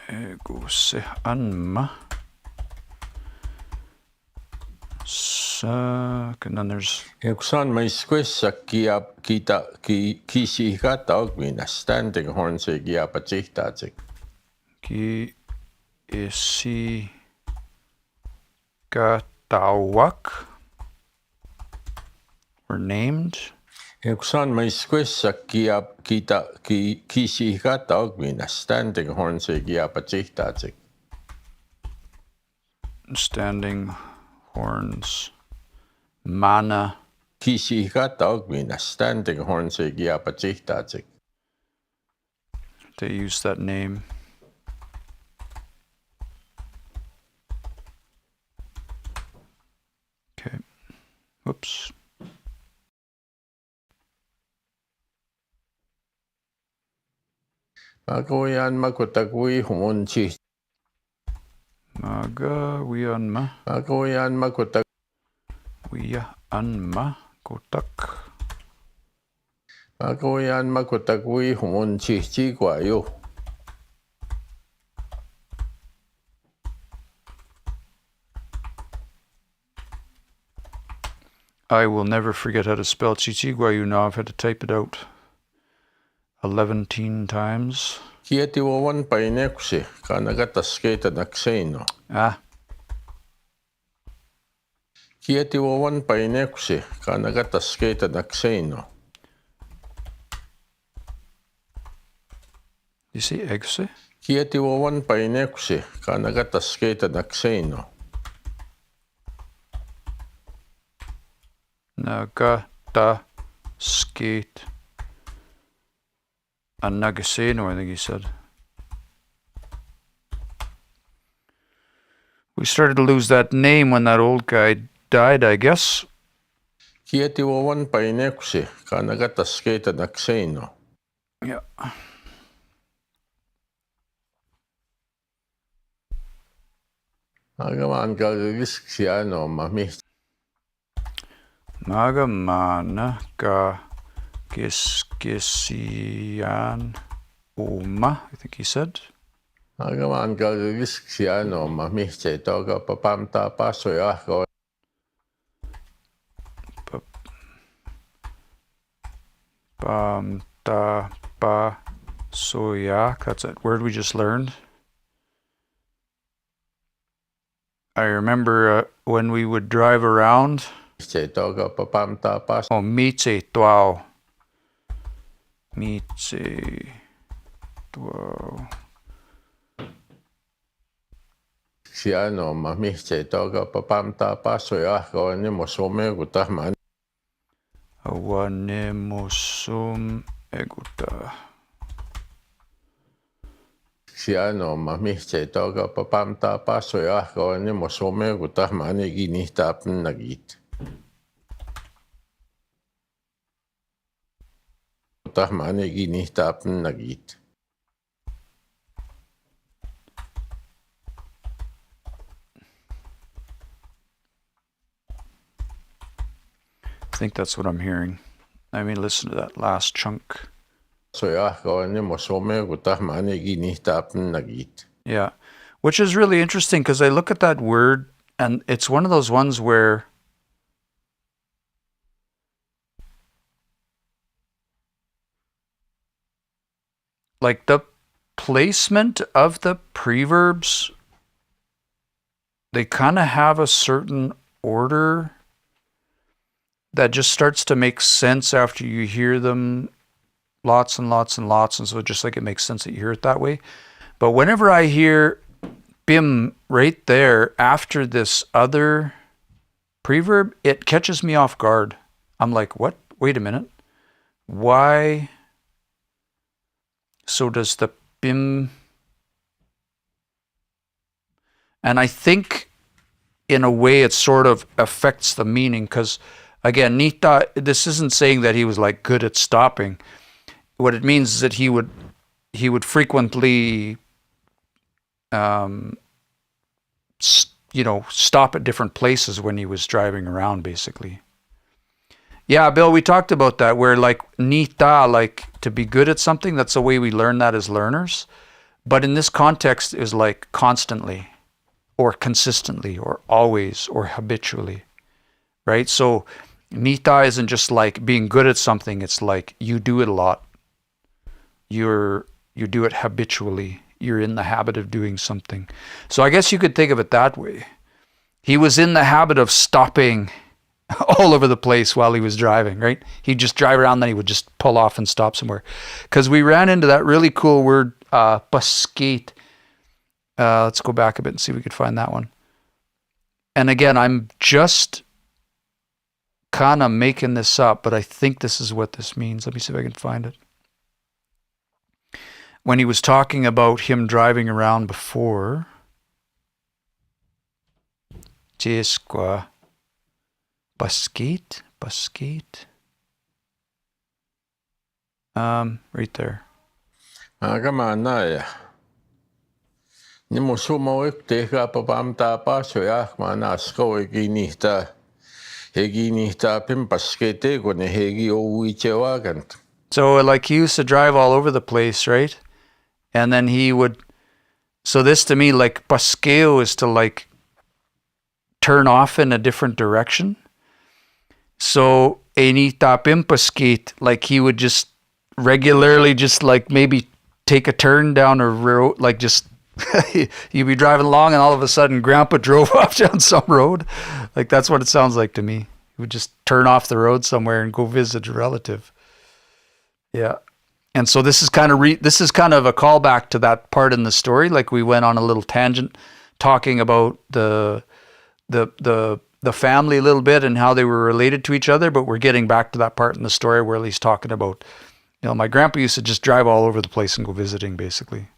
Ego se anma. And then there's Eksan may squissa kita kisi katag minastanding horn se giapachitazik. Ki isi katawak were named. Eksan may squissa kita kisi katag minastanding horn se giapachitazik. Standing horns. Mana. Kisihkataog standing horn se giapachihtatsik. To use that name. Okay. Whoops. Magoyan makutagwi humunchi. Maga wianma. Magoyan makutag. Wianma kotak. Magoyan makutagwi humunchi chiguayo. I will never forget how to spell Chichiguayu now. I've had to type it out 11 times. Kietiwawan painekusi kanagatasketa nakseino. Ah. Kietiwawan painekusi kanagatasketa nakseino. You see egse? Kietiwawan painekusi kanagatasketa nakseino. Nagata skate. And Nagaseno, I think he said. We started to lose that name when that old guy died, I guess. Kietiwawan painekusi kanagatasketa nakseino. Yeah. Agaman gagagisiano mamih. Magamana ga Giskisian Oma, I think he said. Agaman gagagisiano mamih se toga papamta pasoyako. Pamta pa soyak. That's that word we just learned. I remember when we would drive around. Oh, mitse tuao. Mitse tuao. Siano mamihse toga papamta pasoyako ni mosome gutahman. Awanemosum eguta. Siano mamihse toga papamta pasoyako ni mosome gutahman iginihtapen nagit. Gutahman iginihtapen nagit. I think that's what I'm hearing. I mean, listen to that last chunk. Yeah, which is really interesting because I look at that word and it's one of those ones where like the placement of the preverbs, they kind of have a certain order that just starts to make sense after you hear them lots and lots and lots. And so just like it makes sense that you hear it that way. But whenever I hear bim right there after this other preverb, it catches me off guard. I'm like, what? Wait a minute. Why? So does the bim... And I think in a way it sort of affects the meaning because again, Nita, this isn't saying that he was like good at stopping. What it means is that he would frequently, stop at different places when he was driving around, basically. Yeah, Bill, we talked about that, where like Nita, like to be good at something, that's the way we learn that as learners. But in this context, it was like constantly, or consistently, or always, or habitually, right? So Nita isn't just like being good at something. It's like you do it a lot. You do it habitually. You're in the habit of doing something. So I guess you could think of it that way. He was in the habit of stopping all over the place while he was driving, right? He'd just drive around, then he would just pull off and stop somewhere. Because we ran into that really cool word, paskate. Let's go back a bit and see if we could find that one. And again, I'm just kind of making this up, but I think this is what this means. Let me see if I can find it. When he was talking about him driving around before. Tisqua. Basket? Right there. Agamana. Ni mo sumo te ka papam ta pa so ya mana sko eginita. Heginita pim paskete ko ne hegi o uichewagant. So like he used to drive all over the place, right? And then he would, so this to me, like paskeo is to like turn off in a different direction. So enita pim paskete, like he would just regularly just like maybe take a turn down a road, like just you'd be driving along and all of a sudden Grandpa drove off down some road. Like that's what it sounds like to me. He would just turn off the road somewhere and go visit a relative. Yeah. And so this is kind of a callback to that part in the story. Like we went on a little tangent talking about the family a little bit and how they were related to each other, but we're getting back to that part in the story where he's talking about, you know, my grandpa used to just drive all over the place and go visiting basically.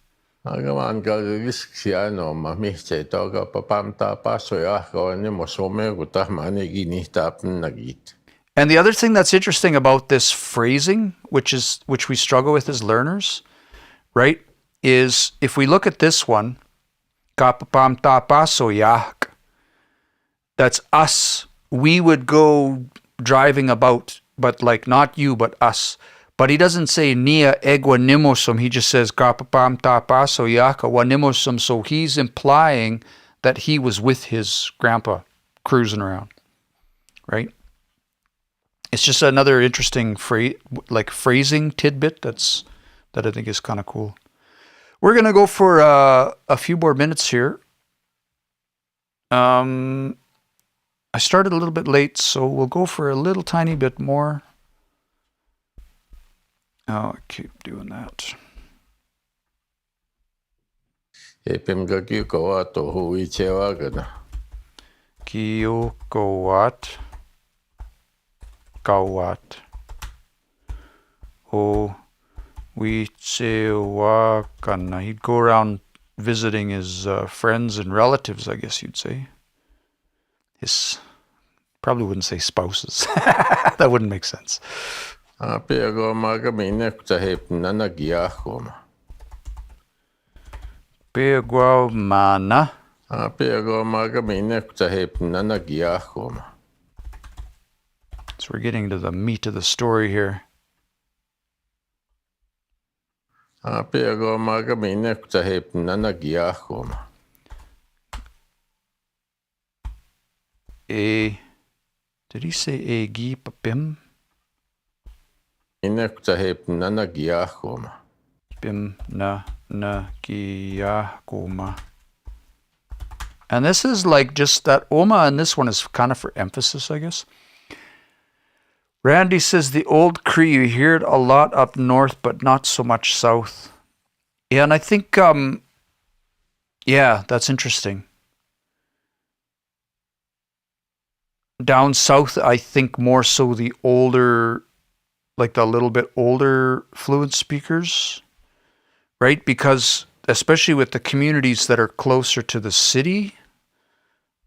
Agaman ka riskiano mamihte toga papamta pasoya ko ni mo some guta mani ginita nagit. And the other thing that's interesting about this phrasing, which we struggle with as learners, right, is if we look at this one, kapapamta pasoyak, that's us. We would go driving about, but like not you, but us. But he doesn't say nia eguanimosum. He just says kapapam tapaso yaka wanimosum. So he's implying that he was with his grandpa cruising around, right? It's just another interesting phrasing tidbit that I think is kind of cool. We're gonna go for a few more minutes here. I started a little bit late, so we'll go for a little tiny bit more. Oh, I keep doing that. Epimga kikoa to huichewagana. Kiyokowat. Kawat. Oh, Wichewakana. He'd go around visiting his friends and relatives, I guess you'd say. His, probably wouldn't say spouses. That wouldn't make sense. Apego magaminek ta hep nanagiakoma. Peguau mana. Apego magaminek ta hep nanagiakoma. So we're getting to the meat of the story here. Apego magaminek ta hep nanagiakoma. Did he say egi papim? Inek hep nanagiakoma. Bim na giakoma. And this is like just that oma, and this one is kind of for emphasis, I guess. Randy says the old Cree, you hear it a lot up north, but not so much south. Yeah, and I think, yeah, that's interesting. Down south, I think more so the older, like the little bit older fluent speakers, right? Because especially with the communities that are closer to the city,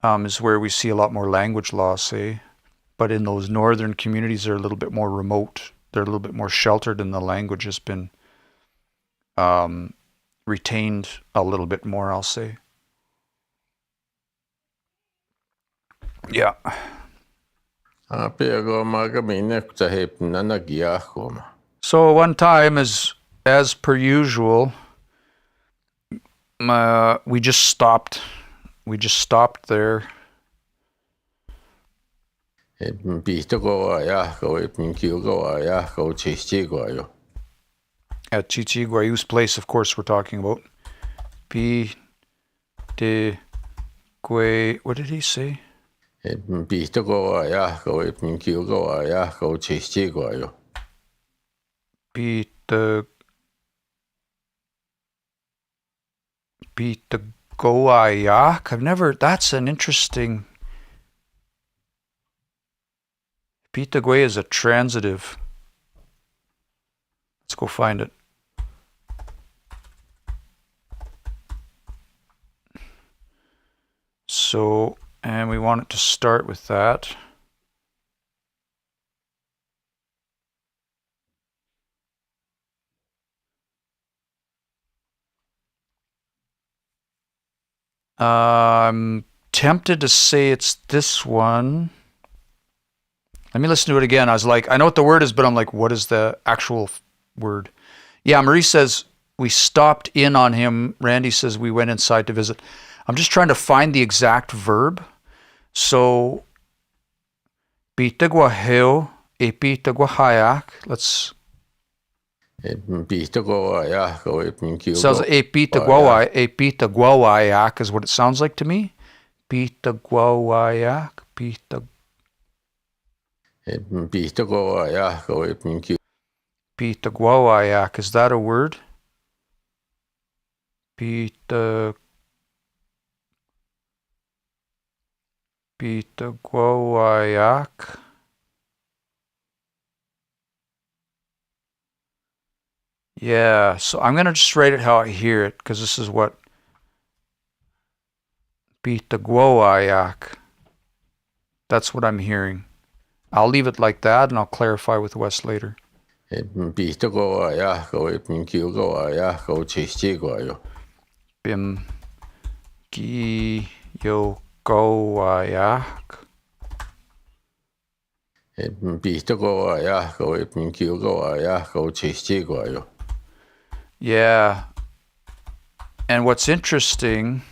is where we see a lot more language loss, say. But in those northern communities, they're a little bit more remote. They're a little bit more sheltered, and the language has been retained a little bit more, I'll say. Yeah. So one time, as per usual, we just stopped. We just stopped there. At Chichiguayu's place, of course, we're talking about. What did he say? Goayak. I've never, that's an interesting. Pitagwe is a transitive. Let's go find it. So, and we want it to start with that. I'm tempted to say it's this one. Let me listen to it again. I was like, I know what the word is, but I'm like, what is the actual word? Yeah, Marie says we stopped in on him. Randy says we went inside to visit. I'm just trying to find the exact verb. So, pitagwaheo e pitagwahayak. Let's. Sounds e pitagwawayak is what it sounds like to me. Pitagwawayak, pitagwawayak. Is that a word? Pitagwawayak. Yeah, so I'm going to just write it how I hear it, because this is what pitagwawayak. That's what I'm hearing. I'll leave it like that, and I'll clarify with Wes later. Bim gi yo gowayak. Yeah. And what's interesting,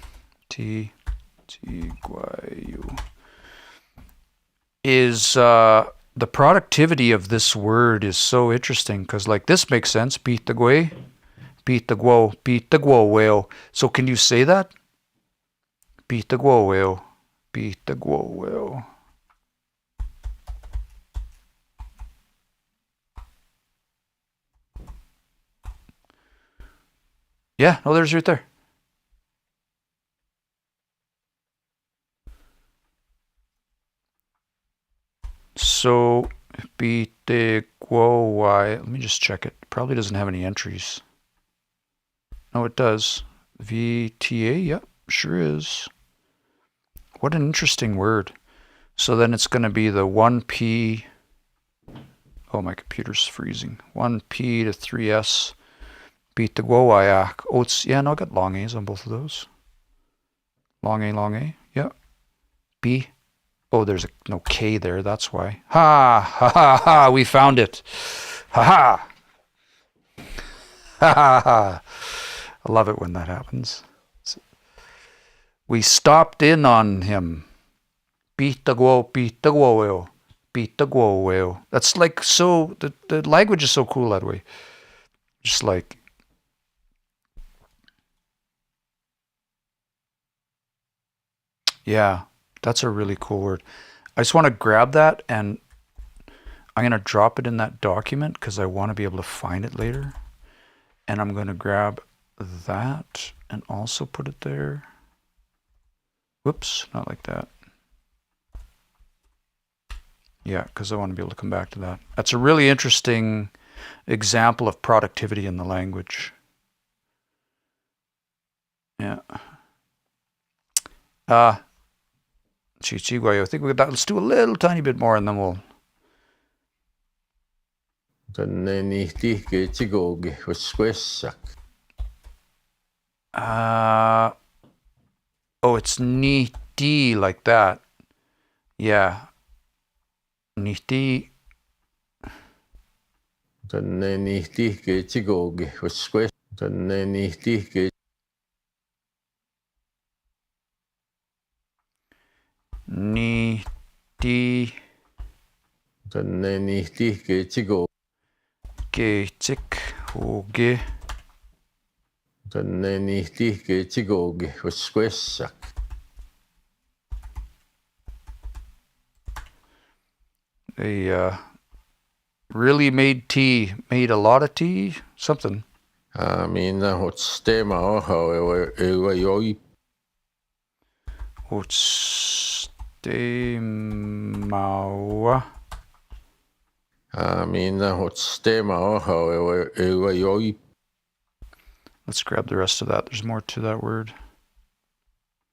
is the productivity of this word is so interesting, because like this makes sense. Pitagwe, pitagwo, pitagwo. So can you say that? Pitagwo, pitagwo. Yeah, no, there's right there. So, let me just check it. Probably doesn't have any entries. No, it does. VTA, yep, sure is. What an interesting word. So then it's going to be the 1P. Oh, my computer's freezing. 1P to 3S. Pitagwawayak. Oh, it's, yeah, no, I got long A's on both of those. Long A, yeah. B. Oh, there's no K there, that's why. Ha, we found it. Ha. I love it when that happens. We stopped in on him. Pitagwo. That's like so, the language is so cool that way. Just like, yeah, that's a really cool word. I just want to grab that, and I'm going to drop it in that document because I want to be able to find it later. And I'm going to grab that and also put it there. Whoops, not like that. Yeah, because I want to be able to come back to that. That's a really interesting example of productivity in the language. Yeah. Chichiguayo. I think we got, let's do a little tiny bit more and then we'll. Oh, it's niti like that. Yeah. Niti. Niti. Getik hoge. They really made tea, made a lot of tea, something. Utstemawa. Mina hot tema oho ewa yoi Let's grab the rest of that. There's more to that word.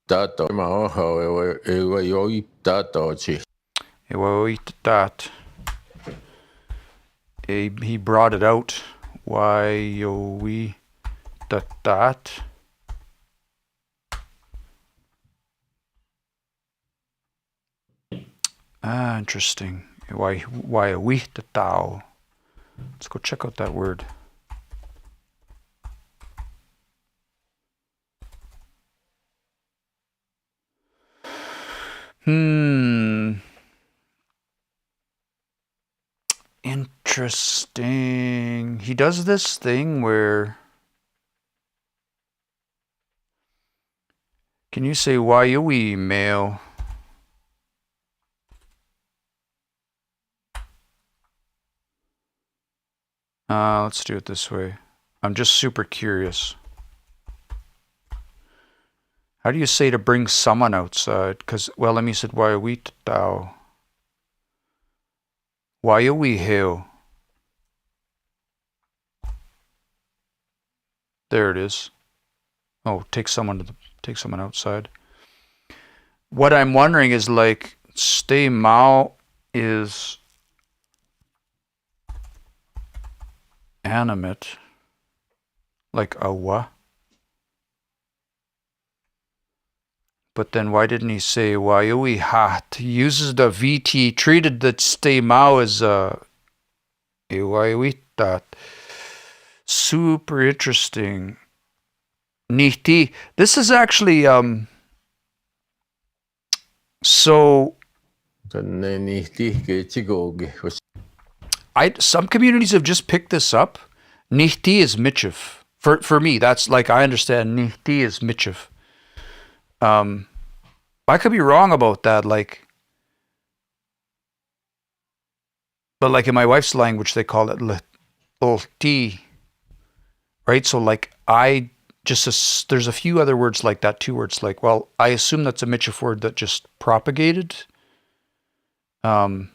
tato ma oho ewa yoi tato chi. That. He brought it out. Why that. Ah, interesting. Why we the Tao. Let's go check out that word. Interesting. He does this thing where... Can you say Waiui male? Let's do it this way. I'm just super curious. How do you say to bring someone outside? Because, well, let me say Waiui Tao. Waiui Hill. There it is. Oh, take someone outside. What I'm wondering is, like, stay Mao is animate, like a wa. But then why didn't he say Waiui hat? He uses the VT, treated the stay Mao as a Waiui that. Super interesting. Nihti. This is actually so some communities have just picked this up. Nihti is Michif. For me, that's like I understand Nihti is Michif. I could be wrong about that, like, but like in my wife's language they call it Lti. Right? So like I just there's a few other words like that, two words like, well, I assume that's a Michif word that just propagated. Or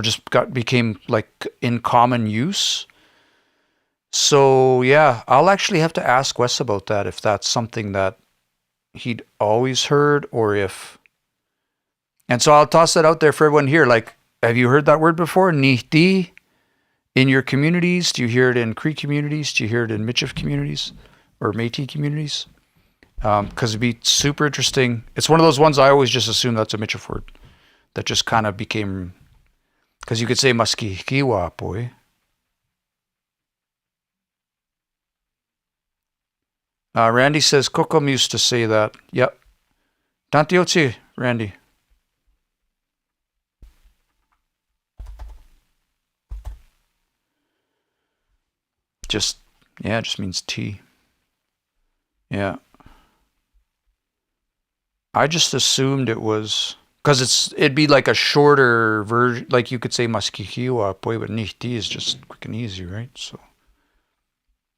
just became like in common use. So yeah, I'll actually have to ask Wes about that, if that's something that he'd always heard, or if... And so I'll toss that out there for everyone here. Like, have you heard that word before? Nihti in your communities? Do you hear it in Cree communities? Do you hear it in Michif communities or Métis communities? Because it'd be super interesting. It's one of those ones I always just assume that's a Michif word that just kind of became... Because you could say Maskikiwa, boy. Randy says Kokom used to say that. Yep. Tantiotsi, Randy. Just means tea. Yeah. I just assumed it was... Because it'd be like a shorter version, like you could say Maskikiwa, boy, but Nihti is just quick and easy, right? So,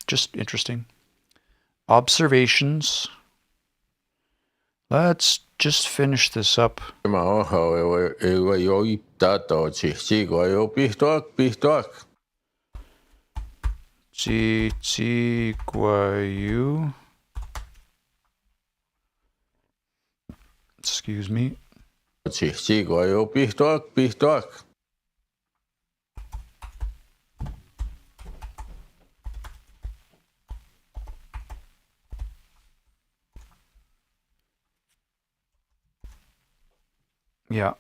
just interesting. Observations. Let's just finish this up. Guayu. Excuse me. Yeah,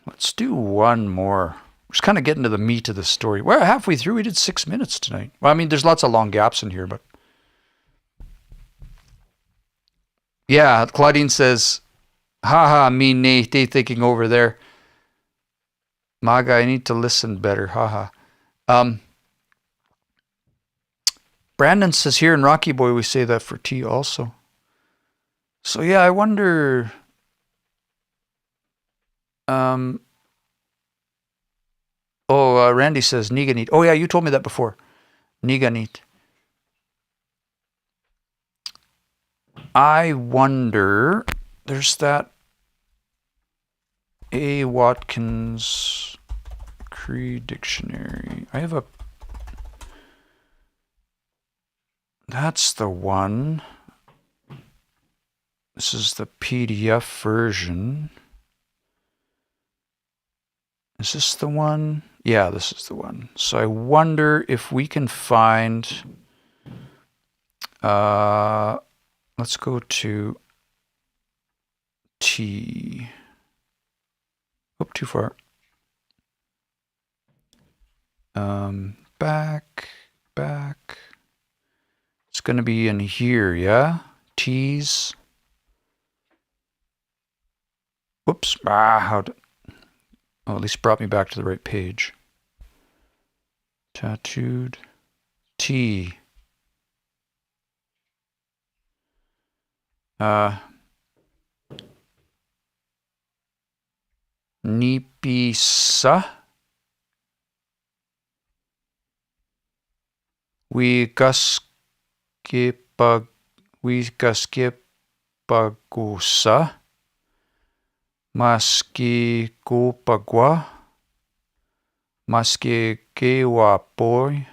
let's do one more. We're just kind of getting to the meat of the story. We're halfway through. We did 6 minutes tonight. Well, I mean, there's lots of long gaps in here, but... Yeah, Claudine says, haha, me Nate, they thinking over there. Maga, I need to listen better, haha. Brandon says here in Rocky Boy, we say that for tea also. So yeah, I wonder... Randy says Niganit. Oh yeah, you told me that before. Niganit. I wonder, there's that A. Watkins Cree dictionary. I have a... That's the one. This is the PDF version. Is this the one? Yeah, this is the one. So I wonder if we can find... let's go to T. Oh, too far. Back. It's going to be in here, yeah? T's. Whoops. Oh, at least brought me back to the right page. Tattooed. T. Nipisa. Wigaskipagusa. Maski kupagwa. Maski kewapoi.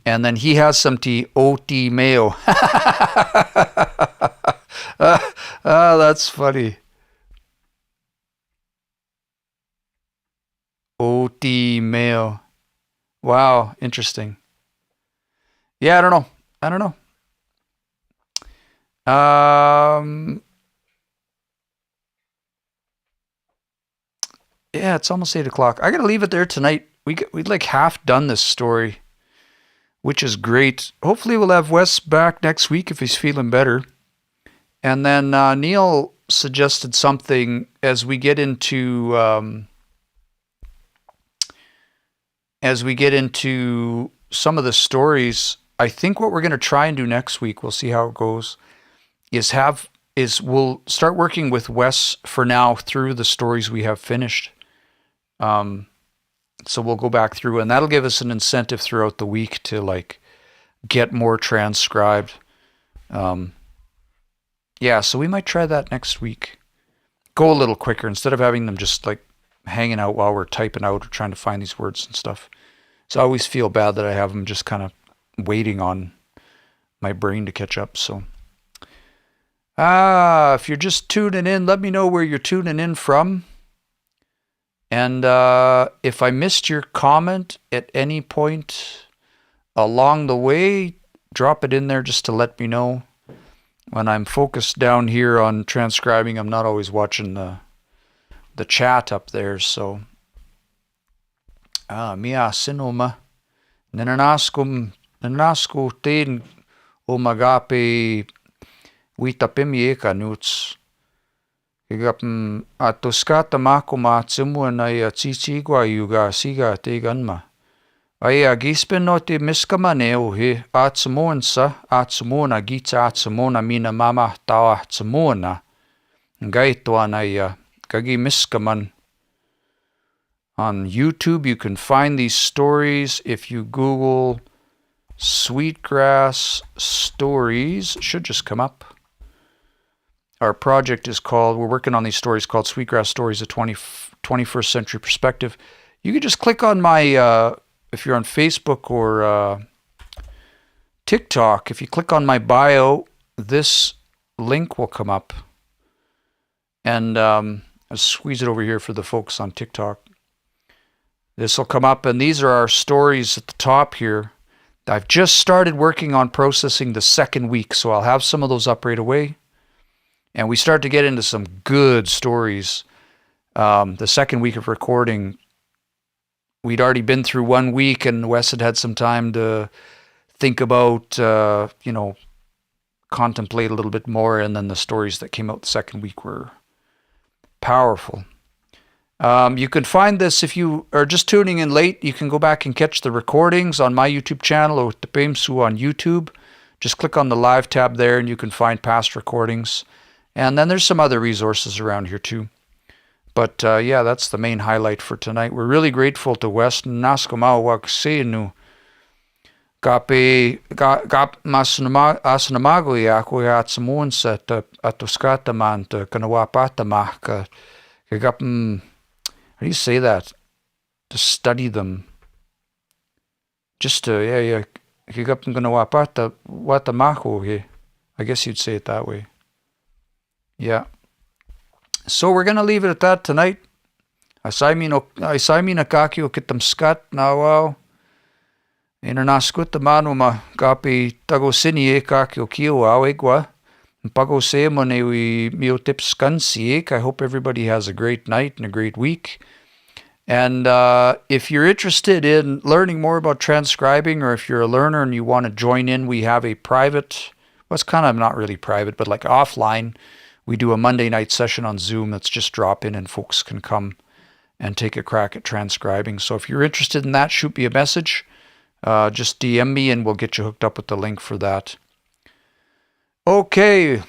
And then he has some tea, oti meo. That's funny. Oti meo. Wow, interesting. Yeah, I don't know. Yeah, it's almost 8 o'clock. I gotta leave it there tonight. We'd like half done this story, which is great. Hopefully we'll have Wes back next week if he's feeling better. And then Neil suggested something as we get into some of the stories. I think what we're going to try and do next week, we'll see how it goes, is we'll start working with Wes for now through the stories we have finished. So we'll go back through, and that'll give us an incentive throughout the week to like get more transcribed. Yeah, so we might try that next week. Go a little quicker instead of having them just like hanging out while we're typing out or trying to find these words and stuff. So I always feel bad that I have them just kind of waiting on my brain to catch up. So, if you're just tuning in, let me know where you're tuning in from. And if I missed your comment at any point along the way, drop it in there just to let me know. When I'm focused down here on transcribing, I'm not always watching the chat up there. So, mia sinoma nananaskum tin o magape witapimi eka nuts. Igapm atoskata makoma tsimua na ya chichigwa yuga siga te ganma. Ai agispen te miskamane o he atsumonsa atsumona gita atsumona mina mama tawa atsumona. Gaitwa na ya kagi miskaman. On YouTube, you can find these stories if you Google Sweetgrass Stories. It should just come up. Our project is called, we're working on these stories called Sweetgrass Stories, a 21st Century Perspective. You can just click on my, if you're on Facebook or TikTok, if you click on my bio, this link will come up. And I'll squeeze it over here for the folks on TikTok. This will come up, and these are our stories at the top here. I've just started working on processing the second week, so I'll have some of those up right away. And we start to get into some good stories. The second week of recording, we'd already been through 1 week, and Wes had some time to think about, contemplate a little bit more, and then the stories that came out the second week were powerful. You can find this if you are just tuning in late. You can go back and catch the recordings on my YouTube channel or the Pemsu on YouTube. Just click on the live tab there and you can find past recordings. And then there's some other resources around here too. But yeah, that's the main highlight for tonight. We're really grateful to West Naskamau Waksenu. Gape gap masunamago yako at samonsa at atoskata man to kanawapata maka. Gap How do you say that? To study them. Just to, yeah. Higapin gonna wata maho he. I guess you'd say it that way. Yeah. So we're gonna leave it at that tonight. Asaimi na kaki o kitam skat nawao. Inanaskut the manuma kapi tago sini e kaki o kio awegwa. Pago se mone we mio tips skansi. I hope everybody has a great night and a great week. And if you're interested in learning more about transcribing, or if you're a learner and you want to join in, we have a private, well, it's kind of not really private, but like offline. We do a Monday night session on Zoom that's just drop in and folks can come and take a crack at transcribing. So if you're interested in that, shoot me a message. Just DM me and we'll get you hooked up with the link for that. Okay.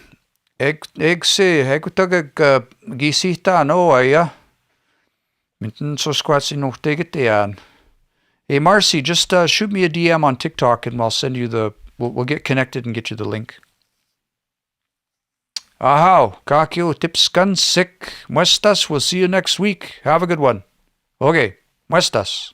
Eg se, hekutagag gisita no aya. Minten so squatsi no take it down. Hey Marcy, just shoot me a DM on TikTok and I'll send you we'll get connected and get you the link. Ahau, kakio tipskan sik. Muestas, we'll see you next week. Have a good one. Okay, muestas.